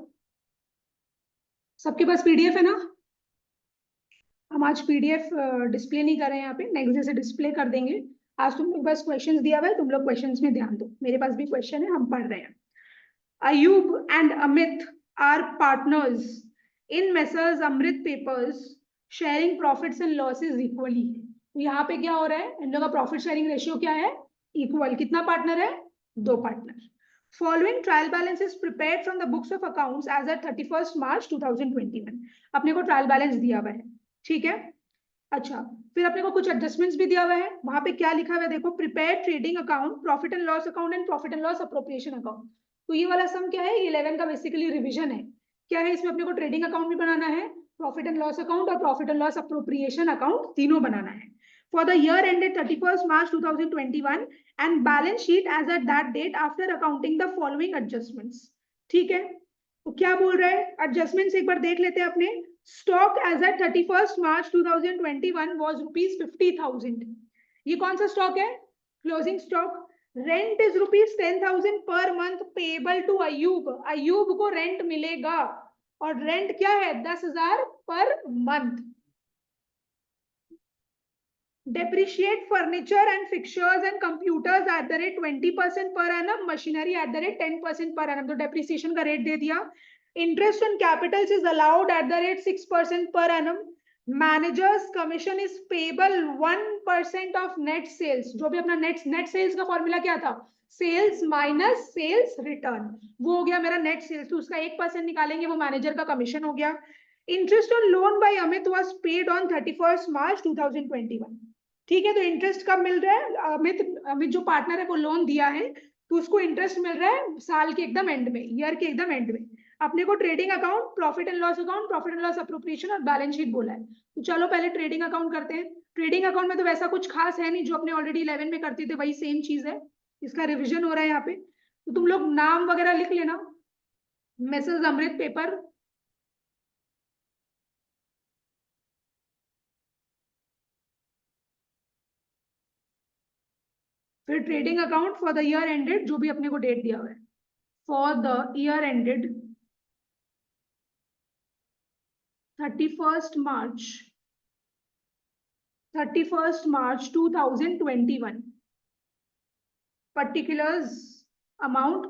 सबके पास पीडीएफ है ना? हम आज पीडीएफ डिस्प्ले नहीं कर रहे हैं यहाँ पे, नेक्स्ट डे से डिस्प्ले कर देंगे। आज तुम लोग बस क्वेश्चंस दिया हुआ है, तुम लोग क्वेश्चंस में ध्यान दो। मेरे पास भी क्वेश्चन है, हम पढ़ रहे हैं। Ayub and Amit are partners in messrs Amrit papers, sharing profits and losses equally. तो यहाँ पे क्या हो रहा है, इन लोगों का प्रॉफिट शेयरिंग रेशियो क्या है, इक्वल। कितना पार्टनर है, दो partner. Following trial balance is prepared from the books of accounts as at 31 March 2021। अपने को ट्रायल बैलेंस दिया हुआ है, ठीक है। अच्छा, फिर अपने को कुछ एडजस्टमेंट्स भी दिया हुआ है। वहां पे क्या लिखा हुआ है देखो, prepare trading account, profit and loss account and profit and loss appropriation account. तो ये वाला सम क्या है, 11 का बेसिकली रिवीजन है। क्या है इसमें, अपने को ट्रेडिंग अकाउंट भी बनाना है, प्रॉफिट एंड लॉस अकाउंट और profit and loss appropriation account तीनों बनाना है for the year ended 31 March 2021 and balance sheet as at that date after accounting the following adjustments. ठीक है, तो क्या बोल रहे हैं एडजस्टमेंट्स, एक बार देख लेते हैं अपने। Stock as at 31 March 2021 was rupees 50,000। ये कौन सा स्टॉक है, closing stock. Rent is rupees 10,000 per month payable to Ayub. Ayub को रेंट मिलेगा, और रेंट क्या है, 10,000 per month. depreciate furniture and fixtures and computers at the rate 20% per annum, machinery at the rate 10% per annum। तो depreciation का रेट दे दिया। interest on capitals is allowed at the rate 6% per annum। managers commission is payable 1% of net sales। जो भी अपना net sales का फॉर्मूला क्या था, सेल्स माइनस सेल्स रिटर्न, वो हो गया मेरा नेट सेल्स। तो उसका 1% निकालेंगे, वो मैनेजर का कमीशन हो गया। Interest on loan bye Amit was paid on 31 March 2021। ठीक है, तो इंटरेस्ट कब मिल रहा है, अमित अमित जो पार्टनर है वो लोन दिया है, तो उसको इंटरेस्ट मिल रहा है साल के एकदम एंड में, ईयर के एकदम एंड में। अपने को trading account, profit and loss account, profit and loss appropriation और बैलेंस शीट बोला है। तो चलो पहले ट्रेडिंग अकाउंट करते हैं। ट्रेडिंग अकाउंट में तो वैसा कुछ खास है नहीं, जो अपने ऑलरेडी 11 में करते थे वही सेम चीज है। इसका रिविजन हो रहा है यहाँ पे, तो तुम लोग नाम वगैरह लिख लेना। मेसेज अमृत पेपर, फिर trading account for the year ended, जो भी अपने को डेट दिया हुआ है for the year ended 31st March 2021. Particulars amount.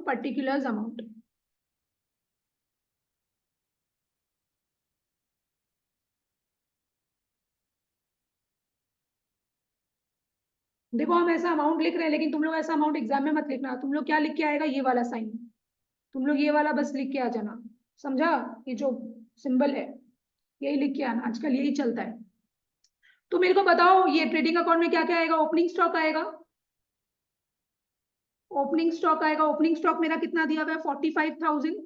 देखो हम ऐसा अमाउंट लिख रहे हैं, लेकिन तुम लोग ऐसा अमाउंट एग्जाम में मत लिखना। तुम लोग क्या लिख के आएगा, ये वाला साइन, तुम लोग ये वाला बस लिख के आ जाना, समझा? ये जो सिंबल है यही लिख के आना, आजकल यही चलता है। तो मेरे को बताओ ये ट्रेडिंग अकाउंट में क्या क्या आएगा? ओपनिंग स्टॉक आएगा, ओपनिंग स्टॉक मेरा कितना दिया हुआ है? 45,000।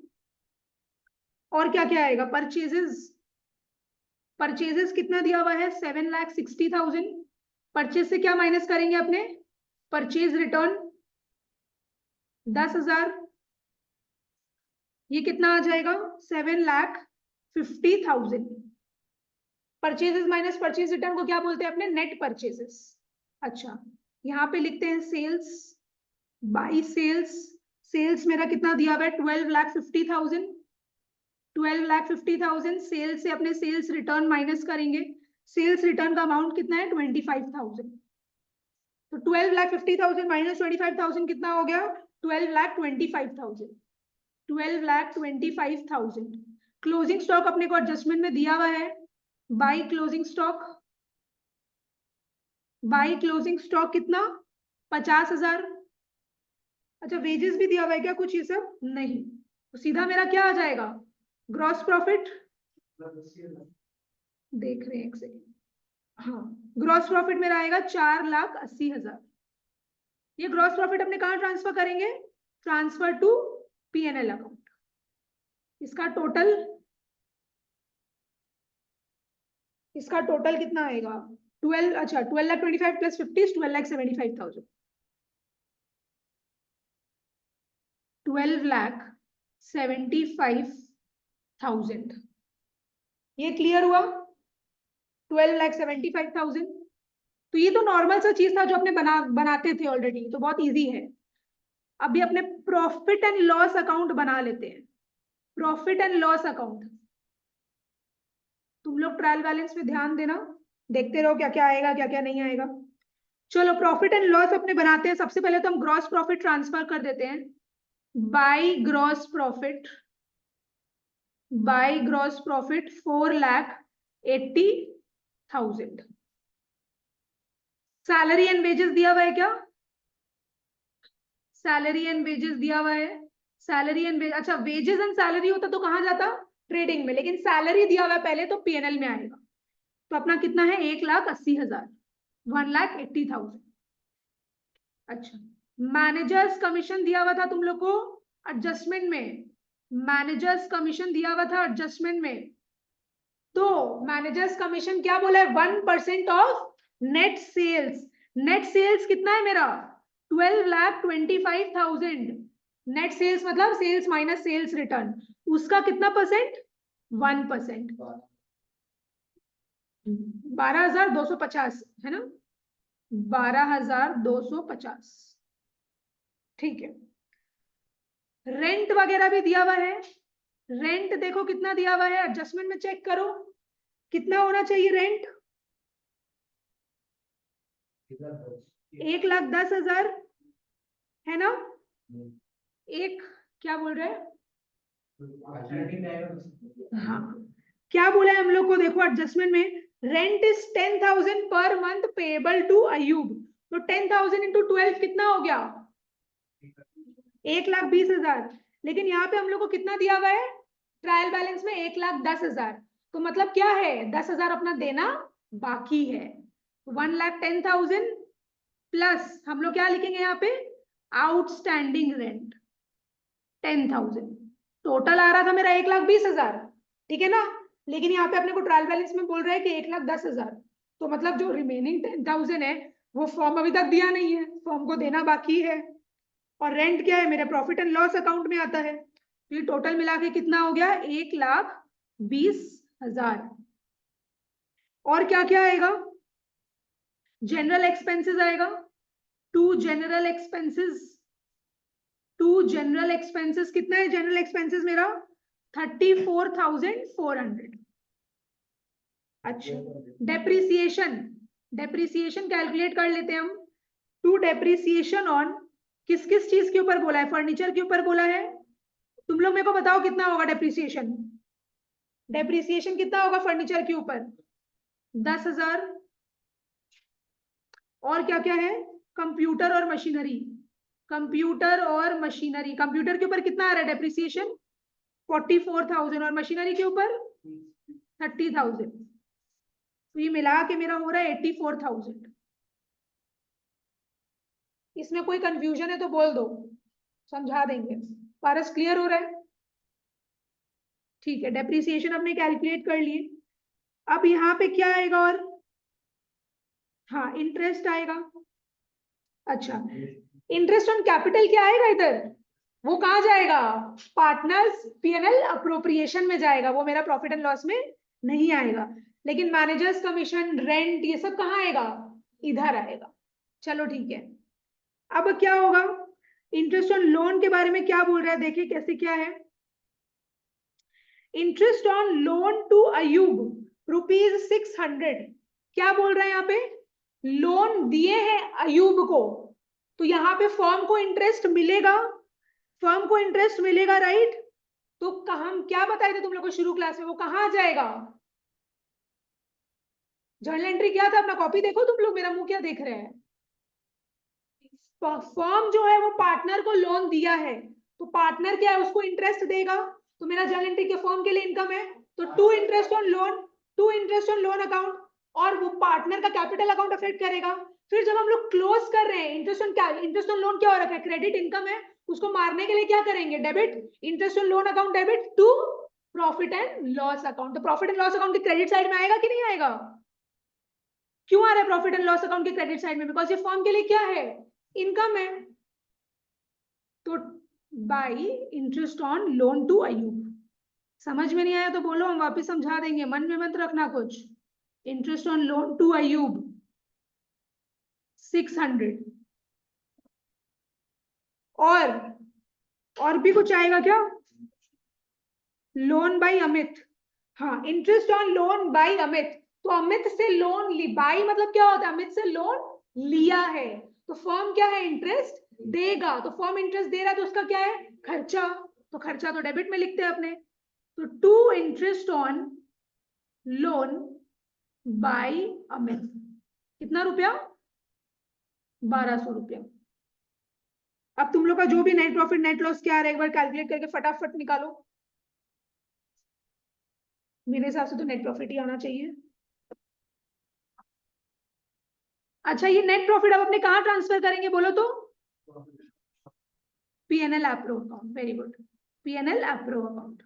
और क्या क्या आएगा? परचेजेस कितना दिया हुआ है? 7,60,000। परचेज से क्या माइनस करेंगे अपने? Purchase return 10,000। ये कितना आ जाएगा? 7,50,000। परचेजेस माइनस परचेज रिटर्न को क्या बोलते हैं अपने? Net purchases. अच्छा, यहाँ पे लिखते हैं सेल्स, बाई सेल्स मेरा कितना दिया हुआ है? 12,50,000। 12,50,000 सेल्स से अपने सेल्स रिटर्न माइनस करेंगे। सेल्स रिटर्न का अमाउंट कितना है? 25,000। तो 12,50,000 माइनस 25,000 कितना हो गया? 12,25,000। 12,25,000। क्लोजिंग स्टॉक अपने को एडजस्टमेंट में दिया हुआ है। बाई क्लोजिंग स्टॉक कितना? 50,000। अच्छा, वेजेस भी दिया हुआ है क्या कुछ? ये सब नहीं, तो सीधा मेरा क्या आ जाएगा? Gross profit. देख रहे हैं एक सेकेंड, हाँ, ग्रॉस प्रॉफिट मेरा आएगा 4,80,000। ये ग्रॉस प्रॉफिट अपने कहाँ ट्रांसफर करेंगे? Transfer to PNL account. इसका टोटल कितना आएगा? 12,25,000 प्लस 50 12,75,000। 12,75,000। ये क्लियर हुआ? 12,75,000। तो ये तो नॉर्मल सा चीज था जो अपने बनाते थे ऑलरेडी, तो बहुत इजी है। अभी अपने प्रॉफिट एंड लॉस अकाउंट बना लेते हैं। प्रॉफिट एंड लॉस अकाउंट, तुम लोग ट्रायल बैलेंस में ध्यान देना, देखते रहो क्या क्या आएगा क्या क्या नहीं आएगा। चलो प्रॉफिट एंड लॉस अपने बनाते हैं। सबसे पहले तो हम ग्रॉस प्रॉफिट ट्रांसफर कर देते हैं। By gross profit 4,80,000। Salary and wages दिया हुआ है क्या? सैलरी एंड वेजेस दिया हुआ है। सैलरी एंड अच्छा, वेजेस एंड सैलरी होता तो कहां जाता? ट्रेडिंग में, लेकिन सैलरी दिया हुआ है पहले तो पीएनएल में आएगा। तो अपना कितना है? 1,80,000, 1,80,000। अच्छा, मैनेजर्स कमीशन दिया हुआ था तुम लोग को एडजस्टमेंट में, मैनेजर्स कमीशन दिया हुआ था एडजस्टमेंट में। तो मैनेजर्स कमीशन क्या बोला है? 1% of net sales. Net sales कितना है मेरा? 12,25,000। नेट सेल्स मतलब सेल्स माइनस सेल्स रिटर्न, उसका कितना परसेंट? 1%। 12,250 है ना? 12,250। ठीक है। रेंट वगैरह भी दिया हुआ है। रेंट देखो कितना दिया हुआ है, एडजस्टमेंट में चेक करो कितना होना चाहिए रेंट। 1,10,000 है ना? एक क्या बोल रहे हैं? हाँ, क्या बोला है हम लोग को? देखो एडजस्टमेंट में rent is 10,000 per month payable to Ayub. तो 10,000 इंटू 12 कितना हो गया? 1,20,000। लेकिन यहाँ पे हम लोग को कितना दिया हुआ है ट्रायल बैलेंस में? 1,10,000। तो मतलब क्या है? 10,000 अपना देना बाकी है। 1,10,000 प्लस हम लोग क्या लिखेंगे यहाँ पे? Outstanding rent 10,000। टोटल आ रहा था मेरा 1,20,000, ठीक है ना? लेकिन यहाँ पे अपने को ट्रायल बैलेंस में बोल रहा है कि 1,10,000। तो मतलब जो रिमेनिंग 10,000 है वो फॉर्म अभी तक दिया नहीं है, फॉर्म को देना बाकी है। और रेंट क्या है? मेरे प्रॉफिट एंड लॉस अकाउंट में आता है। तो ये टोटल मिला के कितना हो गया? 1,20,000। और क्या क्या आएगा? जनरल एक्सपेंसेस आएगा। To general expenses to general expenses, कितना है जनरल एक्सपेंसेस मेरा 34,400। अच्छा, डेप्रिसिएशन, डेप्रिसिएशन कैलकुलेट कर लेते हैं हम। टू डेप्रिसिएशन ऑन, किस किस चीज के ऊपर बोला है, फर्नीचर के ऊपर बोला है। तुम लोग मेरे को बताओ कितना होगा डेप्रिसिएशन, डेप्रिसिएशन कितना होगा फर्नीचर के ऊपर 10,000। और क्या क्या है, कंप्यूटर और मशीनरी, कंप्यूटर और मशीनरी, कंप्यूटर के ऊपर कितना आ रहा है डेप्रिसिएशन 44,000 और मशीनरी के ऊपर 30,000, तो ये मिला के मेरा हो रहा है 84,000। इसमें कोई कंफ्यूजन है तो बोल दो, समझा देंगे। पारस क्लियर हो रहा है? ठीक है, डेप्रिसिएशन हमने कैलकुलेट कर लिए। अब यहाँ पे क्या आएगा और, हाँ इंटरेस्ट आएगा। अच्छा, इंटरेस्ट ऑन कैपिटल क्या आएगा इधर, वो कहाँ जाएगा, पार्टनर्स पीएनएल अप्रोप्रिएशन में जाएगा, वो मेरा प्रॉफिट एंड लॉस में नहीं आएगा। लेकिन मैनेजर्स कमीशन, रेंट, ये सब कहाँ आएगा, इधर आएगा। चलो ठीक है, अब क्या होगा, इंटरेस्ट ऑन लोन के बारे में क्या बोल रहा है, देखिए कैसे क्या है। Interest on loan to Ayub ₹600, क्या बोल रहा है यहाँ पे, लोन दिए हैं अयूब को, तो यहाँ पे फर्म को इंटरेस्ट मिलेगा, फर्म को इंटरेस्ट मिलेगा, राइट। तो हम क्या बताए थे तुम लोग को शुरू क्लास में, वो कहाँ जाएगा, जर्नल एंट्री क्या था, अपना कॉपी देखो तुम लोग, मेरा मुंह क्या देख रहे हैं। फर्म जो है वो पार्टनर को लोन दिया है, तो पार्टनर क्या है, उसको इंटरेस्ट देगा, तो मेरा जर्नल एंट्री के फर्म के लिए इनकम है, तो to interest on loan, to interest on loan account, और वो पार्टनर का कैपिटल अकाउंट अफेक्ट करेगा। फिर जब हम लोग क्लोज कर रहे हैं, इंटरेस्ट ऑन क्या, इंटरेस्ट ऑन लोन क्या हो रखा है, क्रेडिट इनकम है, उसको मारने के लिए क्या करेंगे, debit, interest on loan account debit to profit and loss account. तो प्रॉफिट एंड लॉस अकाउंट के क्रेडिट साइड में आएगा कि नहीं आएगा, क्यों आ रहा है प्रॉफिट एंड लॉस अकाउंट के क्रेडिट साइड में, बिकॉज ये फर्म के लिए क्या है, इनकम है। तो by interest on loan to Ayub, समझ में नहीं आया तो बोलो, हम वापस समझा देंगे, मन में मत रखना कुछ। Interest on loan to Ayub 600, और भी कुछ आएगा क्या, लोन बाई अमित, हाँ interest on loan by Amit, तो अमित से लोन ली, बाई मतलब क्या होता है, अमित से लोन लिया है, तो फर्म क्या है, इंटरेस्ट देगा, तो फर्म इंटरेस्ट दे रहा है तो उसका क्या है, खर्चा, तो खर्चा तो डेबिट में लिखते हैं अपने, तो to interest on loan by Amit, कितना रुपया, 1,200 रुपया। अब तुम लोग का जो भी नेट प्रॉफिट नेट लॉस क्या आ रहा है, एक बार कैलकुलेट करके फटाफट निकालो। मेरे हिसाब से तो नेट प्रॉफिट ही आना चाहिए। अच्छा, ये नेट प्रॉफिट अब अपने कहाँ ट्रांसफर करेंगे बोलो तो, PNL appro account, very good, PNL appro account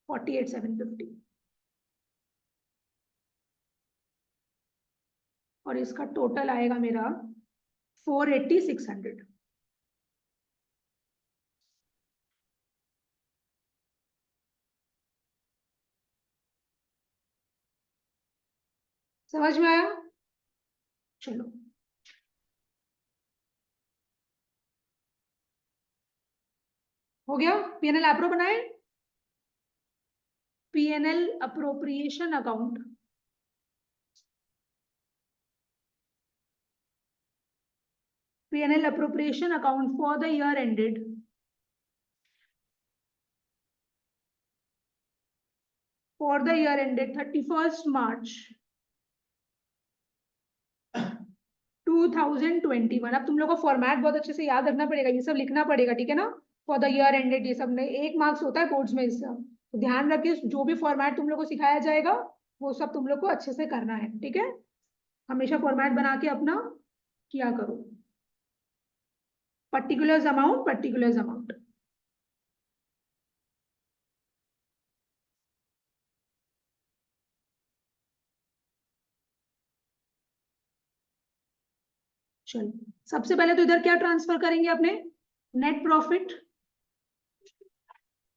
48,750, और इसका टोटल आएगा मेरा 480,600। समझ में आया, चलो हो गया, पीएनएल एप्रो बनाए, PNL appropriation account, PNL appropriation account for the year ended, for the year ended 31st March 2021। अब तुम लोग को फॉर्मेट बहुत अच्छे से याद रखना पड़ेगा, ये सब लिखना पड़ेगा, ठीक है ना, फॉर द ईयर एंडेड, ये सब ने 1 मार्क्स होता है बोर्ड्स में इसका, तो ध्यान रखिए, जो भी फॉर्मेट तुम लोग को सिखाया जाएगा वो सब तुम लोग को अच्छे से करना है, ठीक है, हमेशा फॉर्मेट बना के अपना किया करो, पर्टिकुलर्स अमाउंट, पर्टिकुलर्स अमाउंट। चलो, सबसे पहले तो इधर क्या ट्रांसफर करेंगे अपने, नेट प्रॉफिट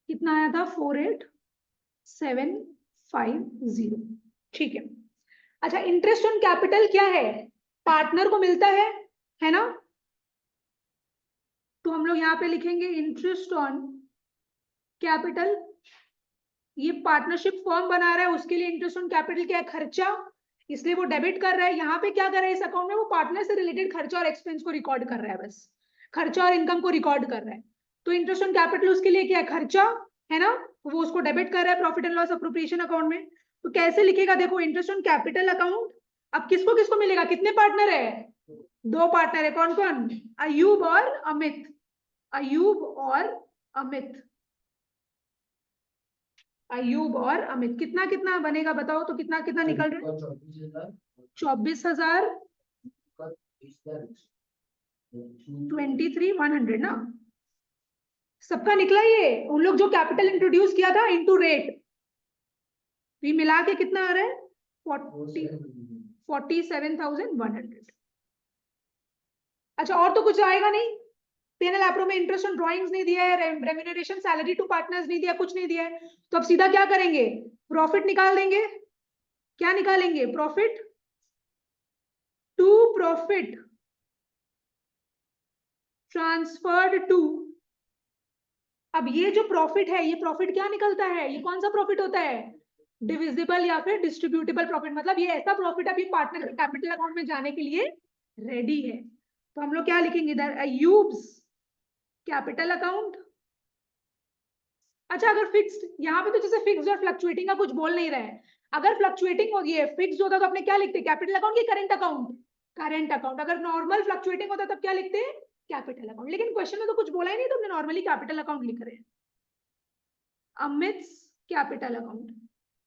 कितना आया था 48,750, ठीक है। अच्छा, इंटरेस्ट ऑन कैपिटल क्या है, पार्टनर को मिलता है ना, तो हम लोग यहाँ पे लिखेंगे इंटरेस्ट ऑन कैपिटल। ये पार्टनरशिप फॉर्म बना रहा है, उसके लिए इंटरेस्ट ऑन कैपिटल क्या है, खर्चा, इसलिए वो डेबिट कर रहा है। यहाँ पे क्या कर रहा है इस अकाउंट में, वो पार्टनर से रिलेटेड खर्चा और एक्सपेंस को रिकॉर्ड कर रहा है, बस खर्चा और इनकम को रिकॉर्ड कर रहा है। तो इंटरेस्ट ऑन कैपिटल उसके लिए क्या है, खर्चा है ना, तो वो उसको डेबिट कर रहा है profit and loss appropriation account में। तो कैसे लिखेगा, देखो इंटरेस्ट ऑन कैपिटल अकाउंट। अब किसको किसको मिलेगा, कितने पार्टनर है, 2 पार्टनर है, कौन कौन, अयूब और अमित, अयूब और अमित, अयूब और अमित। कितना कितना बनेगा बताओ तो, कितना कितना निकल रहा है, 24,000, 23,100 ना, सबका निकला ये। उन लोग जो कैपिटल इंट्रोड्यूस किया था इनटू रेट, ये मिला के कितना आ रहा है, 47,100। अच्छा और तो कुछ आएगा नहीं, P&L एप्रो में इंटरेस्ट ऑन ड्राइंग्स नहीं दिया है, रेम्यूनरेशन सैलरी टू पार्टनर्स नहीं दिया, कुछ नहीं दिया है, तो अब सीधा क्या करेंगे, प्रॉफिट निकाल देंगे। क्या निकालेंगे, profit to profit transferred to. अब ये जो प्रॉफिट है, ये प्रॉफिट क्या निकलता है, ये कौन सा प्रॉफिट होता है, डिविजिबल या फिर डिस्ट्रीब्यूटेबल प्रॉफिट। मतलब ये ऐसा प्रॉफिट अभी पार्टनर के कैपिटल अकाउंट में जाने के लिए रेडी है। तो हम लोग क्या लिखेंगे इधर, अयूब्स कैपिटल अकाउंट। अच्छा अगर फिक्स्ड, यहाँ पे तो जैसे फिक्स्ड और फ्लक्चुएटिंग का कुछ बोल नहीं रहा है, अगर फ्लक्चुएटिंग होगी है, फिक्स्ड होता तो अपने क्या लिखते, कैपिटल अकाउंट की करेंट अकाउंट, करेंट अकाउंट। अगर नॉर्मल फ्लक्चुएटिंग होता तब क्या लिखते हैं, कैपिटल अकाउंट। लेकिन क्वेश्चन में तो कुछ बोला ही नहीं, तो हमने नॉर्मली कैपिटल अकाउंट लिख रहे हैं। अमित्स कैपिटल अकाउंट।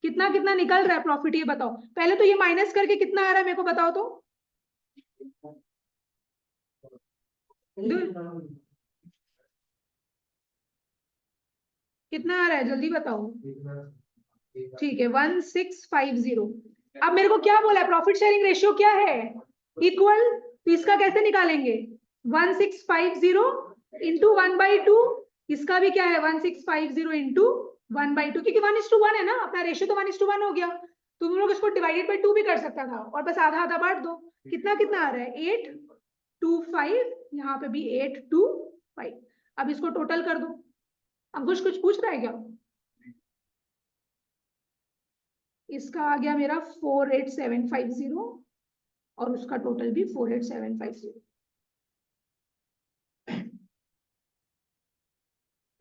कितना कितना निकल रहा है प्रॉफिट, ये बताओ पहले तो, ये माइनस करके कितना आ रहा है मेरे को बताओ तो, कितना आ रहा है जल्दी बताओ। ठीक है 1650। अब मेरे को क्या बोला है, प्रॉफिट शेयरिंग रेशियो क्या है, इक्वल, तो इसका कैसे निकालेंगे, 1650 इंटू 1/2, इसका भी क्या है 1650 इंटू 1/2, क्योंकि 1:1 है ना अपना रेशियो, तो 1:1 हो गया। तुम लोग इसको डिवाइडेड बाई 2 भी कर सकता था, और बस आधा आधा बांट दो। कितना कितना आ रहा है 825, यहाँ पे भी 825। अब इसको टोटल कर दो। अब कुछ पूछ रहा है क्या, इसका आ गया मेरा 48750, और उसका टोटल भी 48750।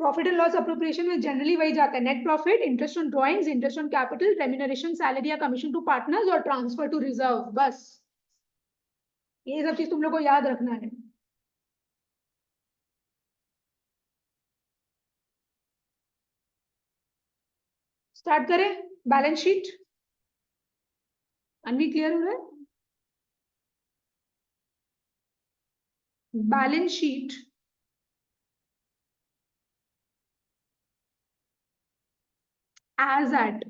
प्रॉफिट एंड लॉस अप्रोप्रिएशन में जनरली वही जाता है, net profit, interest on drawings, interest on capital, remuneration salary या कमीशन टू पार्टनर्स, और ट्रांसफर टू रिजर्व। बस ये सब चीज तुम लोग को याद रखना है। स्टार्ट करें, बैलेंस शीट। अनवी क्लियर हो रहा है, balance sheet as at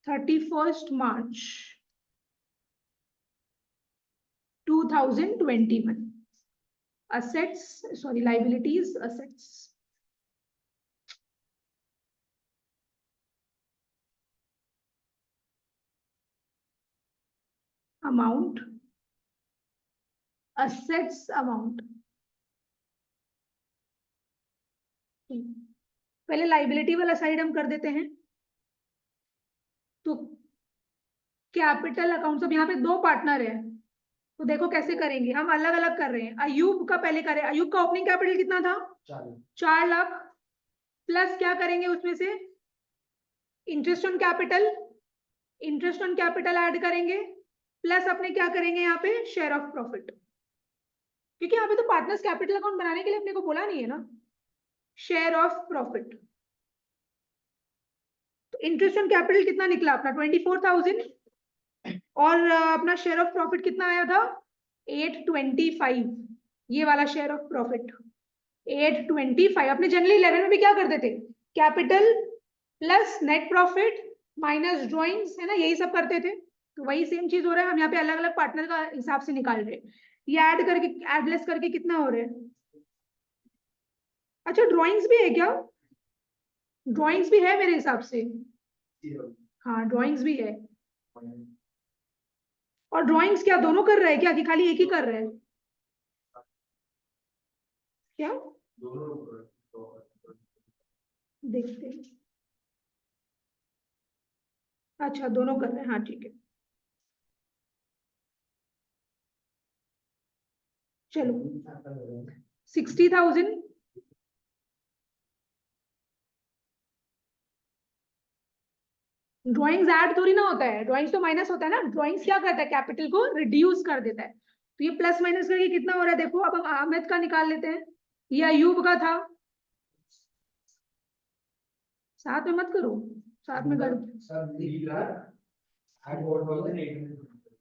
31st March 2021, assets, sorry, liabilities, assets, amount, assets amount। पहले लाइबिलिटी वाला साइड हम कर देते हैं। तो कैपिटल अकाउंट, अब यहाँ पे 2 पार्टनर है, तो देखो कैसे करेंगे, हम अलग अलग कर रहे हैं। अयूब का पहले करें, अयूब का ओपनिंग कैपिटल कितना था, 4 लाख, प्लस क्या करेंगे उसमें से, interest on capital, interest on capital add करेंगे, प्लस अपने क्या करेंगे यहाँ पे, शेयर ऑफ प्रॉफिट, क्योंकि यहाँ पे तो पार्टनर्स कैपिटल अकाउंट बनाने के लिए अपने को बोला नहीं है ना, शेयर ऑफ प्रॉफिट। तो इंटरेस्ट ऑन कैपिटल कितना निकला अपना 24,000, और अपना शेयर ऑफ प्रॉफिट कितना आया था 825, ये वाला शेयर ऑफ प्रॉफिट 825। अपने जनरली 11 में भी क्या करते थे, capital plus net profit minus drawings, है ना, यही सब करते थे। तो वही सेम चीज हो रहा है, हम यहाँ पे अलग अलग पार्टनर का हिसाब से निकाल रहे हैं। ये ऐड करके, ऐड लेस करके कितना हो रहा है। अच्छा ड्रॉइंग्स भी है क्या, ड्रॉइंग्स भी है मेरे हिसाब से, हाँ ड्रॉइंग्स भी है। और ड्रॉइंग्स क्या दोनों कर रहे हैं क्या, कि खाली एक ही कर रहे हैं, क्या देखते हैं, अच्छा दोनों कर रहे हैं, हाँ ठीक है। चलो 60,000 ड्राइंग्स ऐड थोड़ी ना होता है, ड्राइंग्स तो माइनस होता है ना, ड्राइंग्स क्या करता है, कैपिटल को रिड्यूस कर देता है। तो ये प्लस माइनस करके कितना हो रहा है देखो, अब हम अहमद का निकाल लेते हैं, ये अयूब का था, साथ में मत करो, साथ में करो,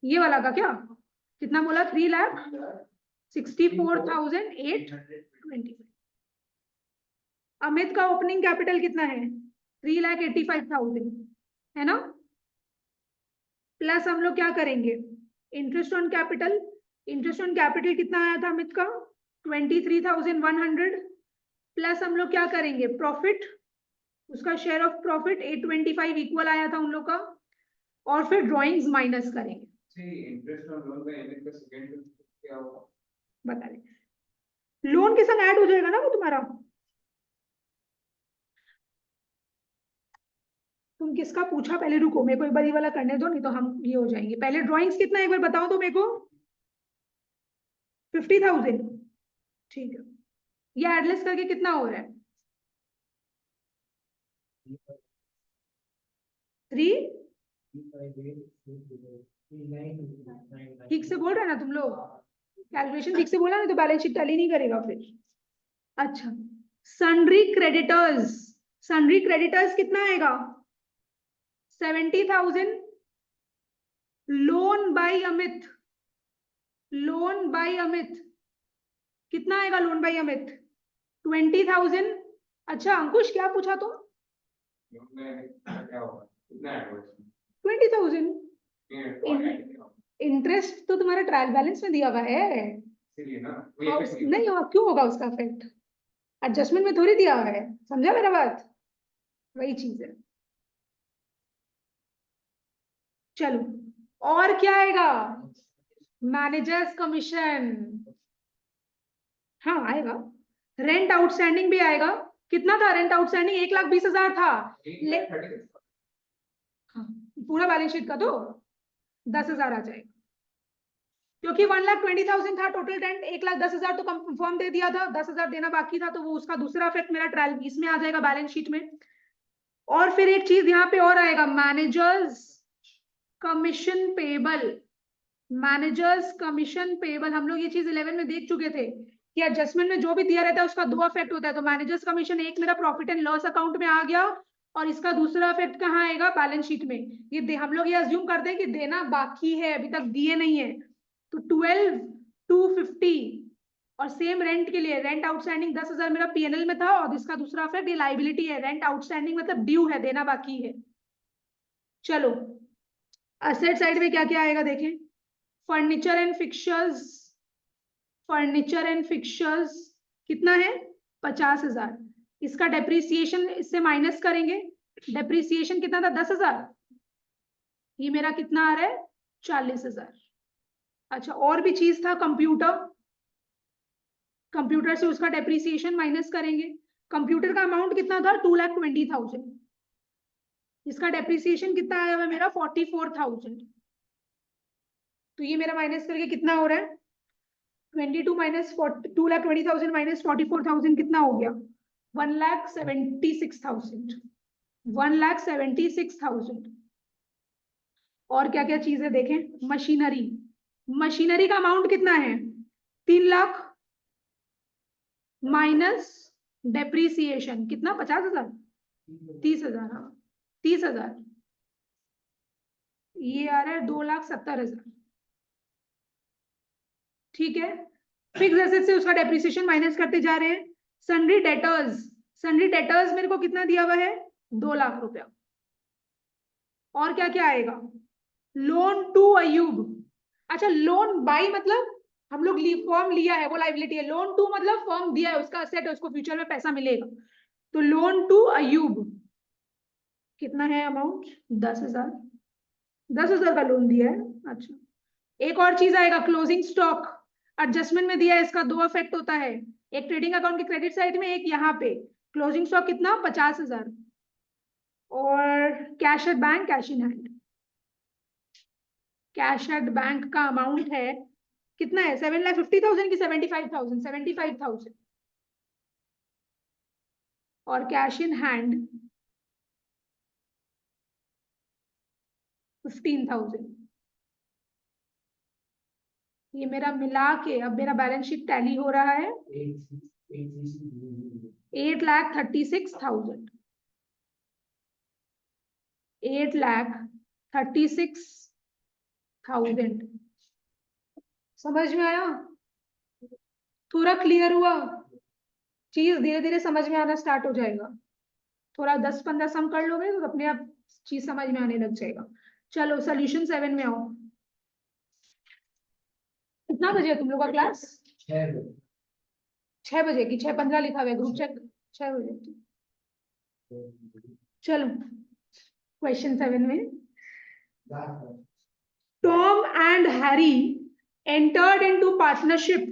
ये वाला का क्या कितना बोला, 3,64,820। अमित का ओपनिंग कैपिटल कितना है, 3,85,000 है ना, प्लस हम लोग क्या करेंगे, interest on capital, interest on capital कितना आया था अमित का 23,100, प्लस हम लोग क्या करेंगे, प्रॉफिट, उसका शेयर ऑफ प्रॉफिट 825 इक्वल आया था उन लोग का, और फिर ड्राइंग्स माइनस करेंगे। इंटरेस्ट ऑन लोन का अमित का सेकंड क्या होगा बता दे, लोन के संग ऐड हो जाएगा ना वो तुम्हारा, तुम किसका पूछा पहले, रुको मेरे को एक बार ये वाला करने दो, नहीं तो हम ये हो जाएंगे। पहले ड्राइंग्स कितना एक बार बताओ तो मेरे को, 50,000, ठीक है, ये एडलेस करके कितना हो रहा है, 3, ठीक से बोल रहे ना तुम लोग, कैलकुलेशन ठीक से बोला ना तो बैलेंस शीट टैली नहीं करेगा फिर। अच्छा, सन्ड्री क्रेडिटर्स, सन्ड्री क्रेडिटर्स कितना आएगा, 70,000, loan by Amit, loan by Amit कितना आएगा, लोन बाय अमित 20,000। अच्छा अंकुश क्या पूछा तुम, क्या होगा कितना है 20,000, इंटरेस्ट तो तुम्हारा ट्रायल बैलेंस में दिया हुआ है, नहीं हो क्यों होगा उसका इफेक्ट, एडजस्टमेंट में थोड़ी दिया हुआ है, समझा मेरा बात, वही चीज है। चलो और क्या आएगा, मैनेजर्स कमीशन, हाँ आएगा, रेंट आउटस्टैंडिंग भी आएगा, कितना था रेंट आउटस्टैंडिंग, 1,20,000 था, हाँ, पूरा बैलेंस शीट का तो 10,000 आ जाएगा, क्योंकि 1,20,000 था टोटल रेंट, 1,10,000 तो कंफर्म दे दिया था, 10,000 देना बाकी था, तो वो उसका दूसरा इफेक्ट मेरा ट्रायल इसमें आ जाएगा बैलेंस शीट में। और फिर एक चीज यहाँ पे और आएगा, managers commission payable, managers commission payable, हम लोग ये चीज 11 में देख चुके थे कि एडजस्टमेंट में जो भी दिया रहता है उसका दो इफेक्ट होता है, तो मैनेजर्स कमीशन एक मेरा प्रॉफिट एंड लॉस अकाउंट में आ गया, और इसका दूसरा इफेक्ट कहाँ आएगा, बैलेंस शीट में। ये हम लोग ये अज्यूम करते हैं कि देना बाकी है, अभी तक दिए नहीं है, तो 12,250, और सेम रेंट के लिए, रेंट आउटस्टैंडिंग 10,000 मेरा पीएनएल में था, और इसका दूसरा इफेक्ट ये लाइबिलिटी है, रेंट आउटस्टैंडिंग मतलब ड्यू है, देना बाकी है। चलो असेट साइड में क्या क्या आएगा देखें, furniture and fixtures, furniture and fixtures कितना है 50,000, इसका डेप्रिसिएशन इससे माइनस करेंगे, डेप्रिसिएशन कितना था 10,000, ये मेरा कितना आ रहा है 40,000। अच्छा और भी चीज था, कंप्यूटर, कंप्यूटर से उसका डेप्रिसिएशन माइनस करेंगे, कंप्यूटर का अमाउंट कितना था 2,20,000, इसका डेप्रिसिएशन कितना आया हुआ मेरा 44,000, तो ये मेरा माइनस करके कितना हो रहा है 22 माइनस 2,20,000 माइनस 44,000 कितना हो गया 1,76,000, 1,76,000। और क्या क्या चीजें देखें, मशीनरी, मशीनरी का अमाउंट कितना है 3 लाख माइनस डेप्रीसिएशन कितना 50,000, 30,000, हाँ 30,000, ये आ रहा है 2,70,000, ठीक है। फिक्स एसेट से उसका डेप्रिसिएशन माइनस करते जा रहे हैं। सन्ड्री डेटर्स, सन्ड्री डेटर्स मेरे को कितना दिया हुआ है 2 लाख रुपया। और क्या क्या आएगा, लोन टू अयूब, अच्छा लोन बाई मतलब हम लोग फॉर्म लिया है वो लाइबिलिटी है, लोन टू मतलब फॉर्म दिया है उसका असेट है, उसको फ्यूचर में पैसा मिलेगा, तो लोन टू अयूब कितना है अमाउंट 10,000, 10,000 का लोन दिया है। अच्छा एक और चीज आएगा, क्लोजिंग स्टॉक, एडजस्टमेंट में दिया है, इसका दो इफेक्ट होता है, एक ट्रेडिंग अकाउंट की क्रेडिट साइड में, एक यहाँ पे। क्लोजिंग स्टॉक कितना? 50,000। और cash at bank, cash in hand. Cash at bank का अमाउंट है कितना है? 7,50,000 की 75,000? 75,000। और कैश इन हैंड 15,000। ये मेरा मिला के अब मेरा बैलेंस शीट टैली हो रहा है 8,36,000। 8,36,000। समझ में आया? थोड़ा क्लियर हुआ? चीज धीरे धीरे समझ में आना स्टार्ट हो जाएगा। थोड़ा 10-15 सम कर लोगे तो अपने आप चीज समझ में आने लग जाएगा। चलो सॉल्यूशन 7 में आओ। कितना बजे तुम लोग का क्लास? 6 बजे की 6:15 लिखा हुआ है ग्रुप चेक। 6 बजे। चलो क्वेश्चन 7 में, Tom and Harry entered into partnership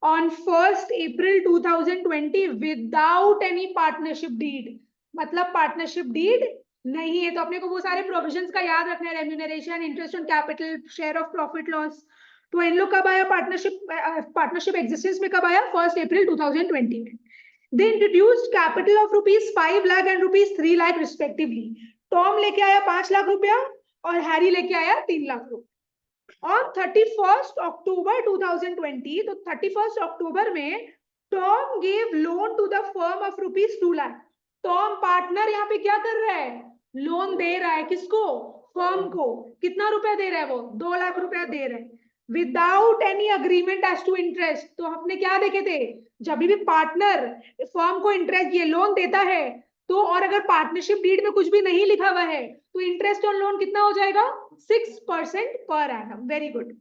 on 1st April 2020 without any partnership deed। मतलब पार्टनरशिप डीड नहीं है। तो अपने को वो सारे प्रोविजंस का याद रखना है, remuneration, interest on capital, share of profit loss. तो इन लोग कब आया पार्टनरशिप एग्जिस्टेंस में? कब आया? 1st April 2020 में। They introduced capital of ₹5 lakh and ₹3 lakh respectively. Tom लेके आया 5 लाख रुपया और हैरी लेके आया 3 लाख रुपया। On 31st October 2020, तो 31st अक्टूबर में Tom gave loan to the firm of ₹2 lakh. Tom partner यहाँ पे क्या कर रहा है? लोन दे रहा है। किसको? फर्म को। कितना रुपया दे रहा है वो? 2 लाख रुपया दे रहा है without any agreement as to interest. तो हमने क्या देखे थे? जब भी पार्टनर फर्म को इंटरेस्ट ये लोन देता है तो, और अगर पार्टनरशिप डीड में कुछ भी नहीं लिखा हुआ है तो इंटरेस्ट ऑन लोन कितना हो जाएगा? 6% per annum. Very good.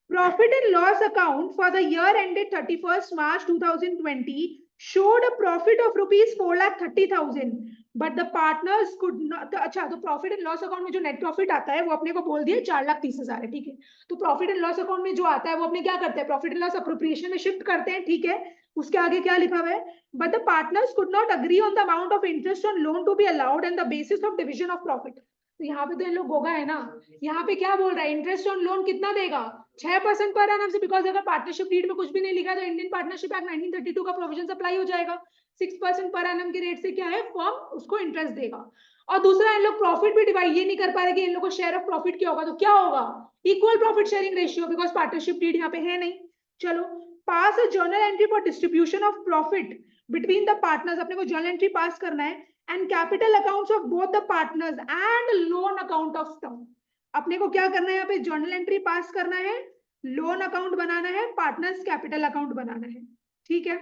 Profit and loss account for the year ended 31st March 2020 showed a profit of ₹4,30,000 but the partners could not। अच्छा, तो प्रॉफिट एंड लॉस अकाउंट में जो नेट प्रॉफिट आता है वो अपने को बोल दिया 4,30,000 है। ठीक है, तो प्रॉफिट एंड लॉस अकाउंट में जो आता है वो अपने क्या करते हैं? प्रॉफिट एंड लॉस अप्रोप्रिएशन में शिफ्ट करते हैं। ठीक है, उसके आगे क्या लिखा हुआ है? But the partners could not agree on the amount of interest on loan to be allowed and the basis of division of profit. तो यहाँ पे तो इन लोग गोगा है ना। यहाँ पे क्या बोल रहा है? इंटरेस्ट ऑन लोन कितना देगा? 6% पर एनम से। बिकॉज अगर पार्टनरशिप डीड में कुछ भी नहीं लिखा तो इंडियन पार्टनरशिप एक्ट 1932 का प्रोविजन अप्लाई हो जाएगा। 6% पर एनम के रेट से क्या है? फर्म उसको इंटरेस्ट देगा। और दूसरा, इन लोग प्रॉफिट भी डिवाइड ये नहीं कर पा रहे कि इन लोग को शेयर ऑफ प्रॉफिट क्या होगा। तो क्या होगा? Equal profit sharing ratio, because partnership deed यहाँ पे है नहीं। चलो, pass a journal entry for distribution of profit between the partners. अपने को जर्नल एंट्री पास करना है। And capital accounts of both the partners and loan account of term. अपने को क्या करना है? यहाँ पे जर्नल एंट्री पास करना है, लोन अकाउंट बनाना है, पार्टनर्स कैपिटल अकाउंट बनाना है। ठीक है,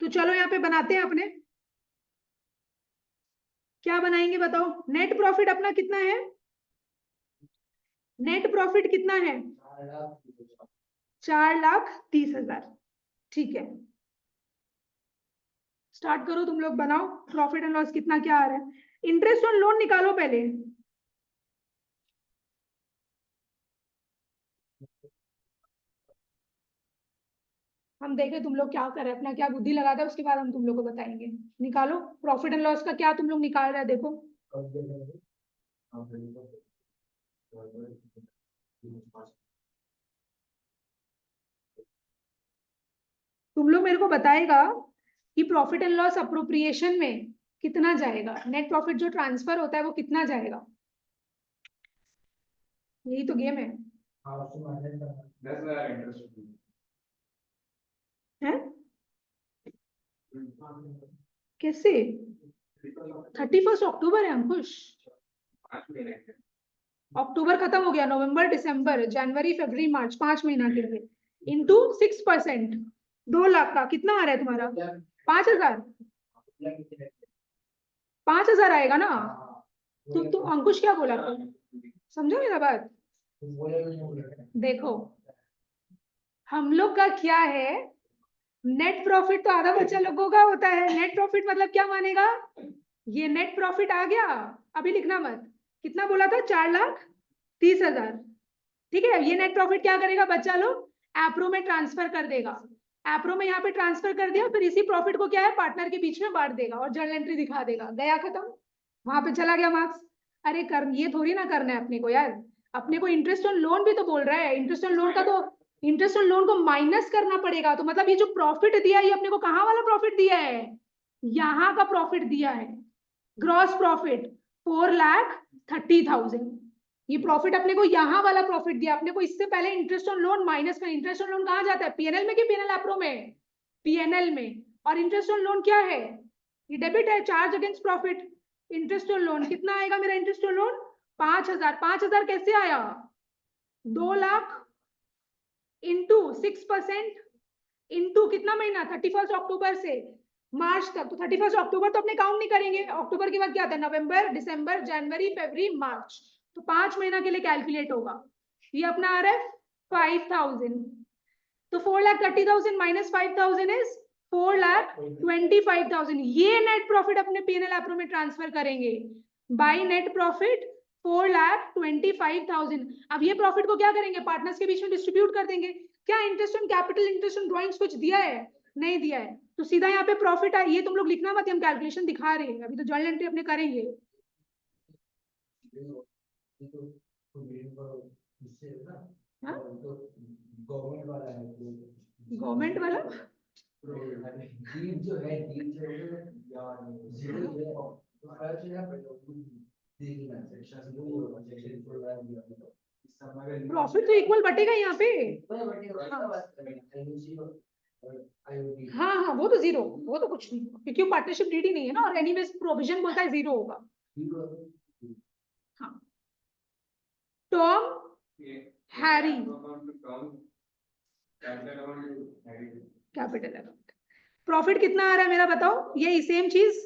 तो चलो यहाँ पे बनाते हैं अपने। क्या बनाएंगे बताओ? नेट प्रॉफिट अपना कितना है? नेट प्रॉफिट कितना है? 4,30,000। ठीक है, स्टार्ट करो तुम लोग, बनाओ। प्रॉफिट एंड लॉस कितना क्या आ रहा है? इंटरेस्ट ऑन लोन निकालो पहले। हम देखें तुम लोग क्या कर रहे हैं, अपना क्या बुद्धि लगाते हैं, उसके बाद हम तुम लोग को बताएंगे। निकालो प्रॉफिट एंड लॉस का, क्या तुम लोग निकाल रहे हैं देखो। तुम लोग मेरे को बताएगा कि प्रॉफिट एंड लॉस अप्रोप्रिएशन में कितना जाएगा, नेट प्रॉफिट जो ट्रांसफर होता है वो कितना जाएगा। यही तो गेम है। 10,000 इंटरेस्ट हैं? कैसे? 31st अक्टूबर है अंकुश। अक्टूबर खत्म हो गया, नवंबर, दिसंबर, जनवरी, फरवरी, मार्च, 5 महीना के लिए इंटू 6%, 2 लाख का कितना आ रहा है तुम्हारा? 5,000। 5,000 आएगा ना। तो अंकुश क्या बोला था? समझो मेरा बात। देखो हम लोग का क्या है, नेट प्रॉफिट तो आधा बच्चा लोगों का होता है। नेट प्रॉफिट मतलब क्या मानेगा? ये नेट प्रॉफिट आ गया, अभी लिखना मत। कितना बोला था? 4,30,000। ठीक है, ये नेट प्रॉफिट क्या करेगा बच्चा लोग? एप्रो में ट्रांसफर कर देगा। एप्रो में यहाँ पे ट्रांसफर कर दिया, फिर इसी प्रॉफिट को क्या है पार्टनर के बीच में बांट देगा और जर्नल एंट्री दिखा देगा, गया खत्म, वहां पे चला गया मार्क्स। अरे कर ये थोड़ी ना करना है अपने को यार, अपने को इंटरेस्ट ऑन लोन भी तो बोल रहा है, इंटरेस्ट ऑन लोन का तो इंटरेस्ट ऑन लोन को माइनस करना पड़ेगा, तो मतलब ये जो प्रॉफिट दिया है ये अपने को कहाँ वाला प्रॉफिट दिया है, यहाँ का प्रॉफिट दिया है, ग्रॉस प्रॉफिट 4,30,000, ये प्रॉफिट अपने को यहाँ वाला प्रॉफिट दिया, अपने को इससे पहले इंटरेस्ट ऑन लोन माइनस का, इंटरेस्ट ऑन लोन कहाँ जाता है पीएनएल में कि पीएनएल एप्रो में, पीएनएल में, और इंटरेस्ट ऑन लोन क्या है, ये डेबिट है, charge against profit, interest on loan कितना आएगा मेरा इंटरेस्ट ऑन लोन 5,000, 5,000 कैसे आया, 2 लाख इंटू 6% इंटू कितना महीना 31 अक्टूबर से मार्च तक, तो 31 अक्टूबर तो अपने काउंट नहीं करेंगे, अक्टूबर के बाद क्या आता है नवंबर दिसंबर जनवरी फरवरी मार्च, तो 5 महीना के लिए कैलकुलेट होगा, ये अपना आ रहा है 5,000, तो 4,30,000 माइनस 5,000 इज 4,25,000, ये नेट प्रॉफिट अपने पीएनएल एप्रो में ट्रांसफर करेंगे बाय नेट प्रॉफिट 4,25,000। अब ये प्रॉफिट को क्या करेंगे पार्टनर्स के बीच में डिस्ट्रीब्यूट कर देंगे, क्या interest on capital interest on drawings कुछ दिया है, नहीं दिया है, तो सीधा यहाँ पे प्रॉफिट है, ये तुम लोग लिखना मत, हम कैलकुलेशन दिखा रहे हैं, अभी तो जर्नल एंट्री अपने करेंगे। गवर्नमेंट वाला है, गवर्नमेंट वाला डील जो है जीरो जो है तो खर्च है देखना सेक्शन प्रॉफिट तो इक्वल बटेगा यहाँ पे, हाँ हाँ वो तो जीरो, वो तो कुछ नहीं क्योंकि वो पार्टनरशिप डीड ही नहीं है ना, और एनीवेज प्रोविजन बोलता है जीरो होगा। हाँ Tom Harry capital account, profit कितना आ रहा है मेरा बताओ, ये सेम चीज,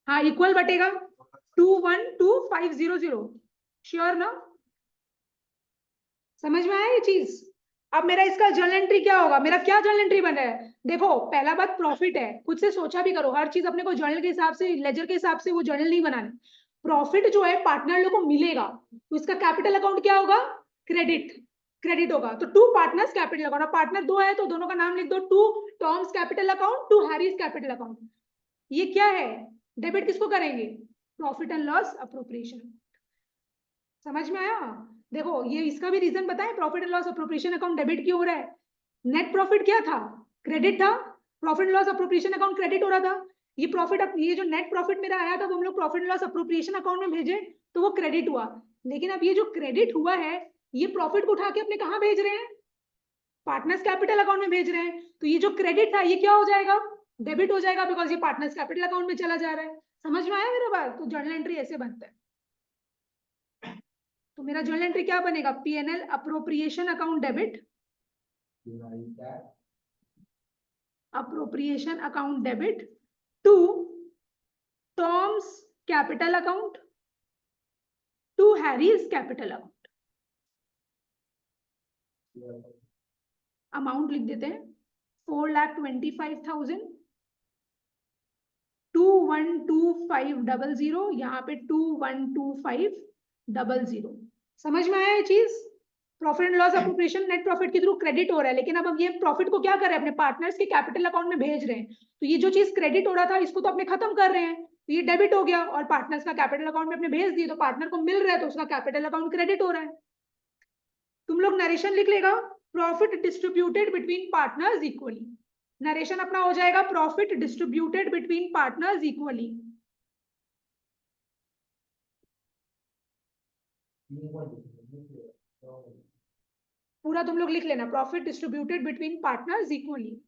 हाँ इक्वल बटेगा 212,500, श्योर ना, समझ में आया ये चीज। अब मेरा इसका जर्नल एंट्री क्या होगा, मेरा क्या जर्नल एंट्री बन रहा है, देखो पहला बात प्रॉफिट है, खुद से सोचा भी करो, हर चीज अपने को जर्नल के हिसाब से लेजर के हिसाब से वो जर्नल नहीं बनाने, प्रॉफिट जो है पार्टनर लोगों को मिलेगा, तो इसका कैपिटल अकाउंट क्या होगा, क्रेडिट, क्रेडिट होगा, तो to partners capital account, partner दो है तो दोनों का नाम लिख दो, to Tom's capital account, to Harry's capital account, ये क्या है डेबिट किसको करेंगे, प्रॉफिट एंड लॉस अप्रोप्रिएशन, समझ में आया। देखो ये इसका भी रीजन बताएं, profit and loss appropriation account debit क्यों हो रहा है, नेट प्रॉफिट क्या था, क्रेडिट था, profit and loss appropriation account credit हो रहा था, ये प्रॉफिट, ये जो नेट प्रॉफिट मेरा आया था वो हम लोग profit and loss appropriation account में भेजे तो वो क्रेडिट हुआ, लेकिन अब ये जो क्रेडिट हुआ है ये प्रॉफिट को उठा के अपने कहाँ भेज रहे हैं, पार्टनर्स कैपिटल अकाउंट में भेज रहे हैं, तो ये जो क्रेडिट था ये क्या हो जाएगा, डेबिट हो जाएगा, बिकॉज ये पार्टनर्स कैपिटल अकाउंट में चला जा रहा है, समझ में आया मेरा बात, तो जर्नल एंट्री ऐसे बनता है, तो मेरा जर्नल एंट्री क्या बनेगा, PNL appropriation account debit, appropriation account debit to Tom's capital account to Harry's capital account, amount लिख देते हैं 4,25,000, 2,125,00, यहाँ पे 2,125,00, समझ में आया ये चीज, profit and loss appropriation net profit के थ्रू क्रेडिट हो रहा है, लेकिन अब हम ये प्रॉफिट को क्या कर रहे हैं अपने पार्टनर्स के कैपिटल अकाउंट में भेज रहे हैं, तो ये जो चीज क्रेडिट हो रहा था इसको तो अपने खत्म कर रहे हैं, तो ये डेबिट हो गया और पार्टनर्स का कैपिटल अकाउंट में अपने भेज दिए, तो पार्टनर को मिल रहा है तो उसका कैपिटल अकाउंट क्रेडिट हो रहा है। तुम लोग नरेशन लिख लेगा, profit distributed between partners equally, narration अपना हो जाएगा profit distributed between partners equally, पूरा तुम लोग लिख लेना, profit distributed between partners equally,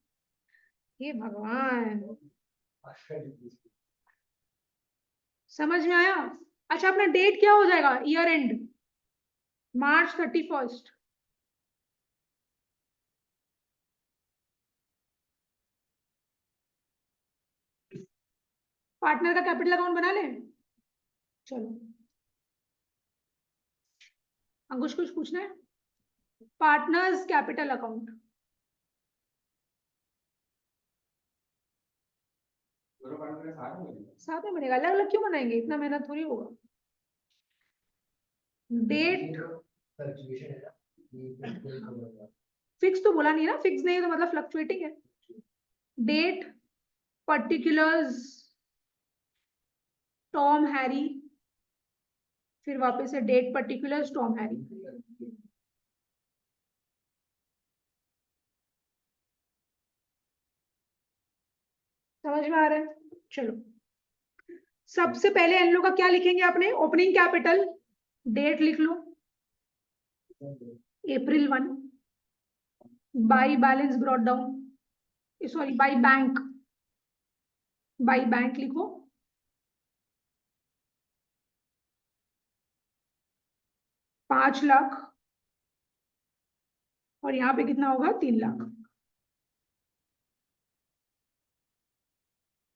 ये भगवान समझ में आया। अच्छा अपना डेट क्या हो जाएगा, ईयर एंड मार्च 31, पार्टनर का कैपिटल अकाउंट बना ले, चलो अंकुश कुछ पूछना है, पार्टनर्स कैपिटल अकाउंट, साथ में बनेगा, अलग अलग क्यों बनाएंगे, इतना मेहनत थोड़ी होगा, डेट फिक्स तो बोला नहीं ना, फिक्स नहीं तो मतलब फ्लक्चुएटिंग है। डेट पर्टिकुलर्स टॉम हैरी, फिर वापस से डेट पर्टिकुलर्स टॉम हैरी। समझ में आ रहा है? चलो सबसे पहले इन लोग का क्या लिखेंगे अपने, ओपनिंग कैपिटल, डेट लिख लो April 1, by balance brought down, sorry by bank, by bank लिखो 5 लाख, और यहाँ पे कितना होगा 3 लाख।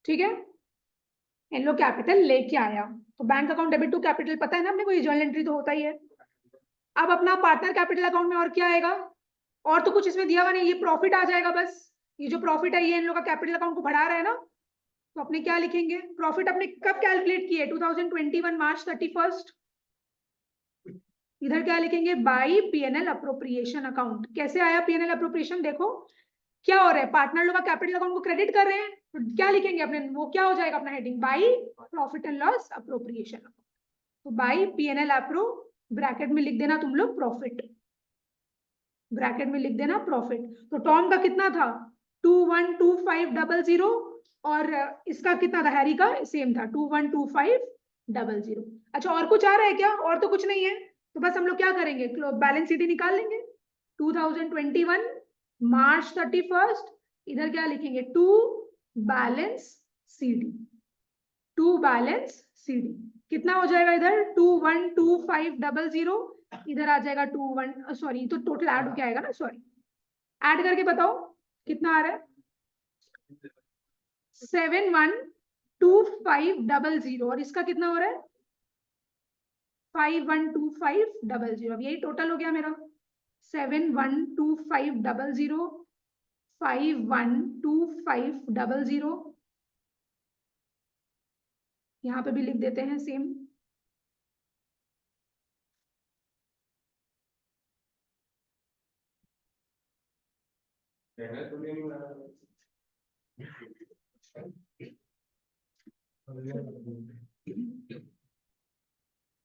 ठीक है, इन लोग कैपिटल लेके आया, तो bank account debit to capital पता है ना अपने को, ये जर्नल एंट्री तो होता ही है। अब अपना पार्टनर कैपिटल अकाउंट में और क्या आएगा, और तो कुछ इसमें दिया हुआ नहीं, ये प्रॉफिट आ जाएगा बस। ये जो प्रॉफिट है ये इन लोग का कैपिटल अकाउंट को बढ़ा रहा है ना, तो अपने क्या लिखेंगे, प्रॉफिट अपने कब कैलकुलेट किए, 2021 मार्च 31। इधर क्या लिखेंगे, बाई पीएनएल अप्रोप्रिएशन अकाउंट। कैसे आया पीएनएल अप्रोप्रिएशन, देखो क्या हो रहा है, पार्टनर लोग का कैपिटल अकाउंट को क्रेडिट कर रहे हैं, तो क्या लिखेंगे अपने, वो क्या हो जाएगा अपना heading, by profit and loss appropriation. तो बाई पीएनएल अप्रो, ब्रैकेट में लिख देना तुम लोग प्रॉफिट, ब्रैकेट में लिख देना प्रॉफिट। तो टॉम का कितना था 212500, और इसका कितना था हैरी का, सेम था 212500। अच्छा और कुछ आ रहा है क्या, और तो कुछ नहीं है, तो बस हम लोग क्या करेंगे, बैलेंस शीट निकाल लेंगे। 2021 मार्च 31, इधर क्या लिखेंगे, to balance CD, to balance CD कितना हो जाएगा, इधर 212500, इधर आ जाएगा 21, सॉरी तो टोटल ऐड होके आएगा ना, सॉरी ऐड करके बताओ कितना आ रहा है, 712500, और इसका कितना हो रहा है 512500। अब यही टोटल हो गया मेरा, 712500, 512500, यहाँ पे भी लिख देते हैं सेम।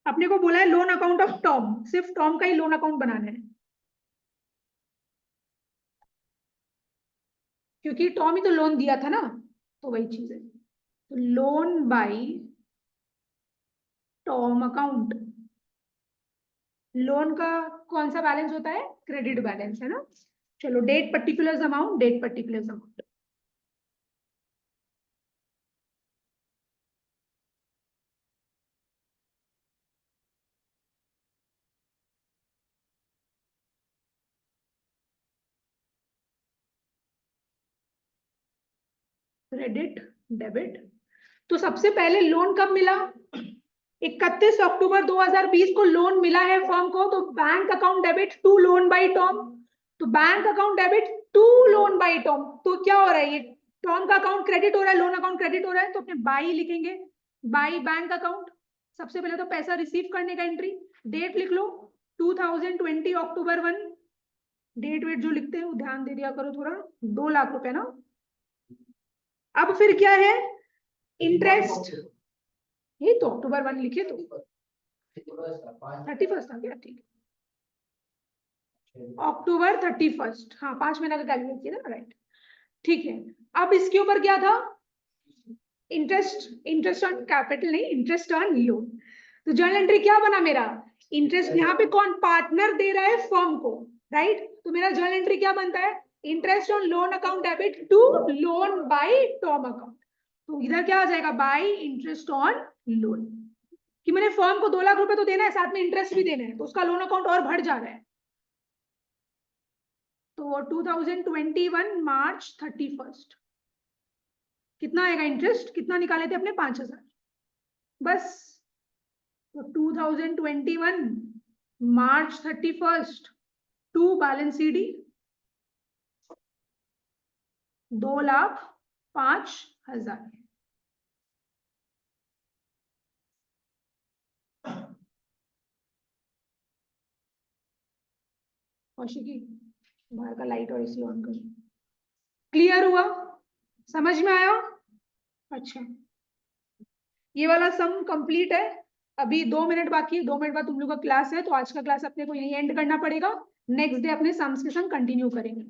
अपने को बोला है लोन अकाउंट ऑफ टॉम, सिर्फ टॉम का ही लोन अकाउंट बनाना है, क्योंकि टॉम ही तो लोन दिया था ना, तो वही चीज है। तो loan by Tom account, loan का कौन सा बैलेंस होता है, क्रेडिट बैलेंस है ना। चलो date particulars amount, date particulars amount, credit debit. तो सबसे पहले लोन कब मिला, 31 अक्टूबर 2020 को लोन मिला है फर्म को, तो bank account debit to loan by Tom, तो bank account debit to loan by Tom. तो क्या हो रहा है, ये टॉम का अकाउंट क्रेडिट हो रहा है, लोन अकाउंट क्रेडिट हो रहा है, तो अपने बाई लिखेंगे, बाई बैंक अकाउंट। सबसे पहले तो पैसा रिसीव करने का एंट्री, डेट लिख लो 2020 अक्टूबर 1, डेट वेट जो लिखते हैं वो ध्यान दे दिया करो थोड़ा, 2 लाख रुपए ना। अब फिर क्या है, इंटरेस्ट, ये तो अक्टूबर 1 लिखे तो 31 था क्या, ठीक है अक्टूबर 31, हाँ 5 महीना का कैलकुलेट किया था, राइट ठीक है। अब इसके ऊपर क्या था, इंटरेस्ट, इंटरेस्ट ऑन कैपिटल नहीं, इंटरेस्ट ऑन लोन। तो जर्नल एंट्री क्या बना मेरा, इंटरेस्ट, यहाँ पे कौन पार्टनर दे रहा है फर्म को, राइट, तो मेरा जर्नल एंट्री क्या बनता है, interest on loan account debit to loan by Tom account. तो इधर क्या आ जाएगा, बाय इंटरेस्ट ऑन लोन, कि मैंने फर्म को 2 लाख रुपए तो देना है, साथ में इंटरेस्ट भी देना है, तो उसका लोन अकाउंट और बढ़ जा रहा है। तो 2021 मार्च 31 कितना आएगा इंटरेस्ट, कितना निकाले थे अपने 5000 बस। तो 2021 मार्च 31 टू बैलेंस सीडी 2,05,000। कौशिकी बाहर का लाइट और एसी ऑन करो। क्लियर हुआ? समझ में आया? अच्छा, ये वाला सम कंप्लीट है। अभी 2 मिनट बाकी है, 2 मिनट बाद तुम लोग का क्लास है, तो आज का क्लास अपने को यही एंड करना पड़ेगा। नेक्स्ट डे अपने सम्स के संग कंटिन्यू करेंगे।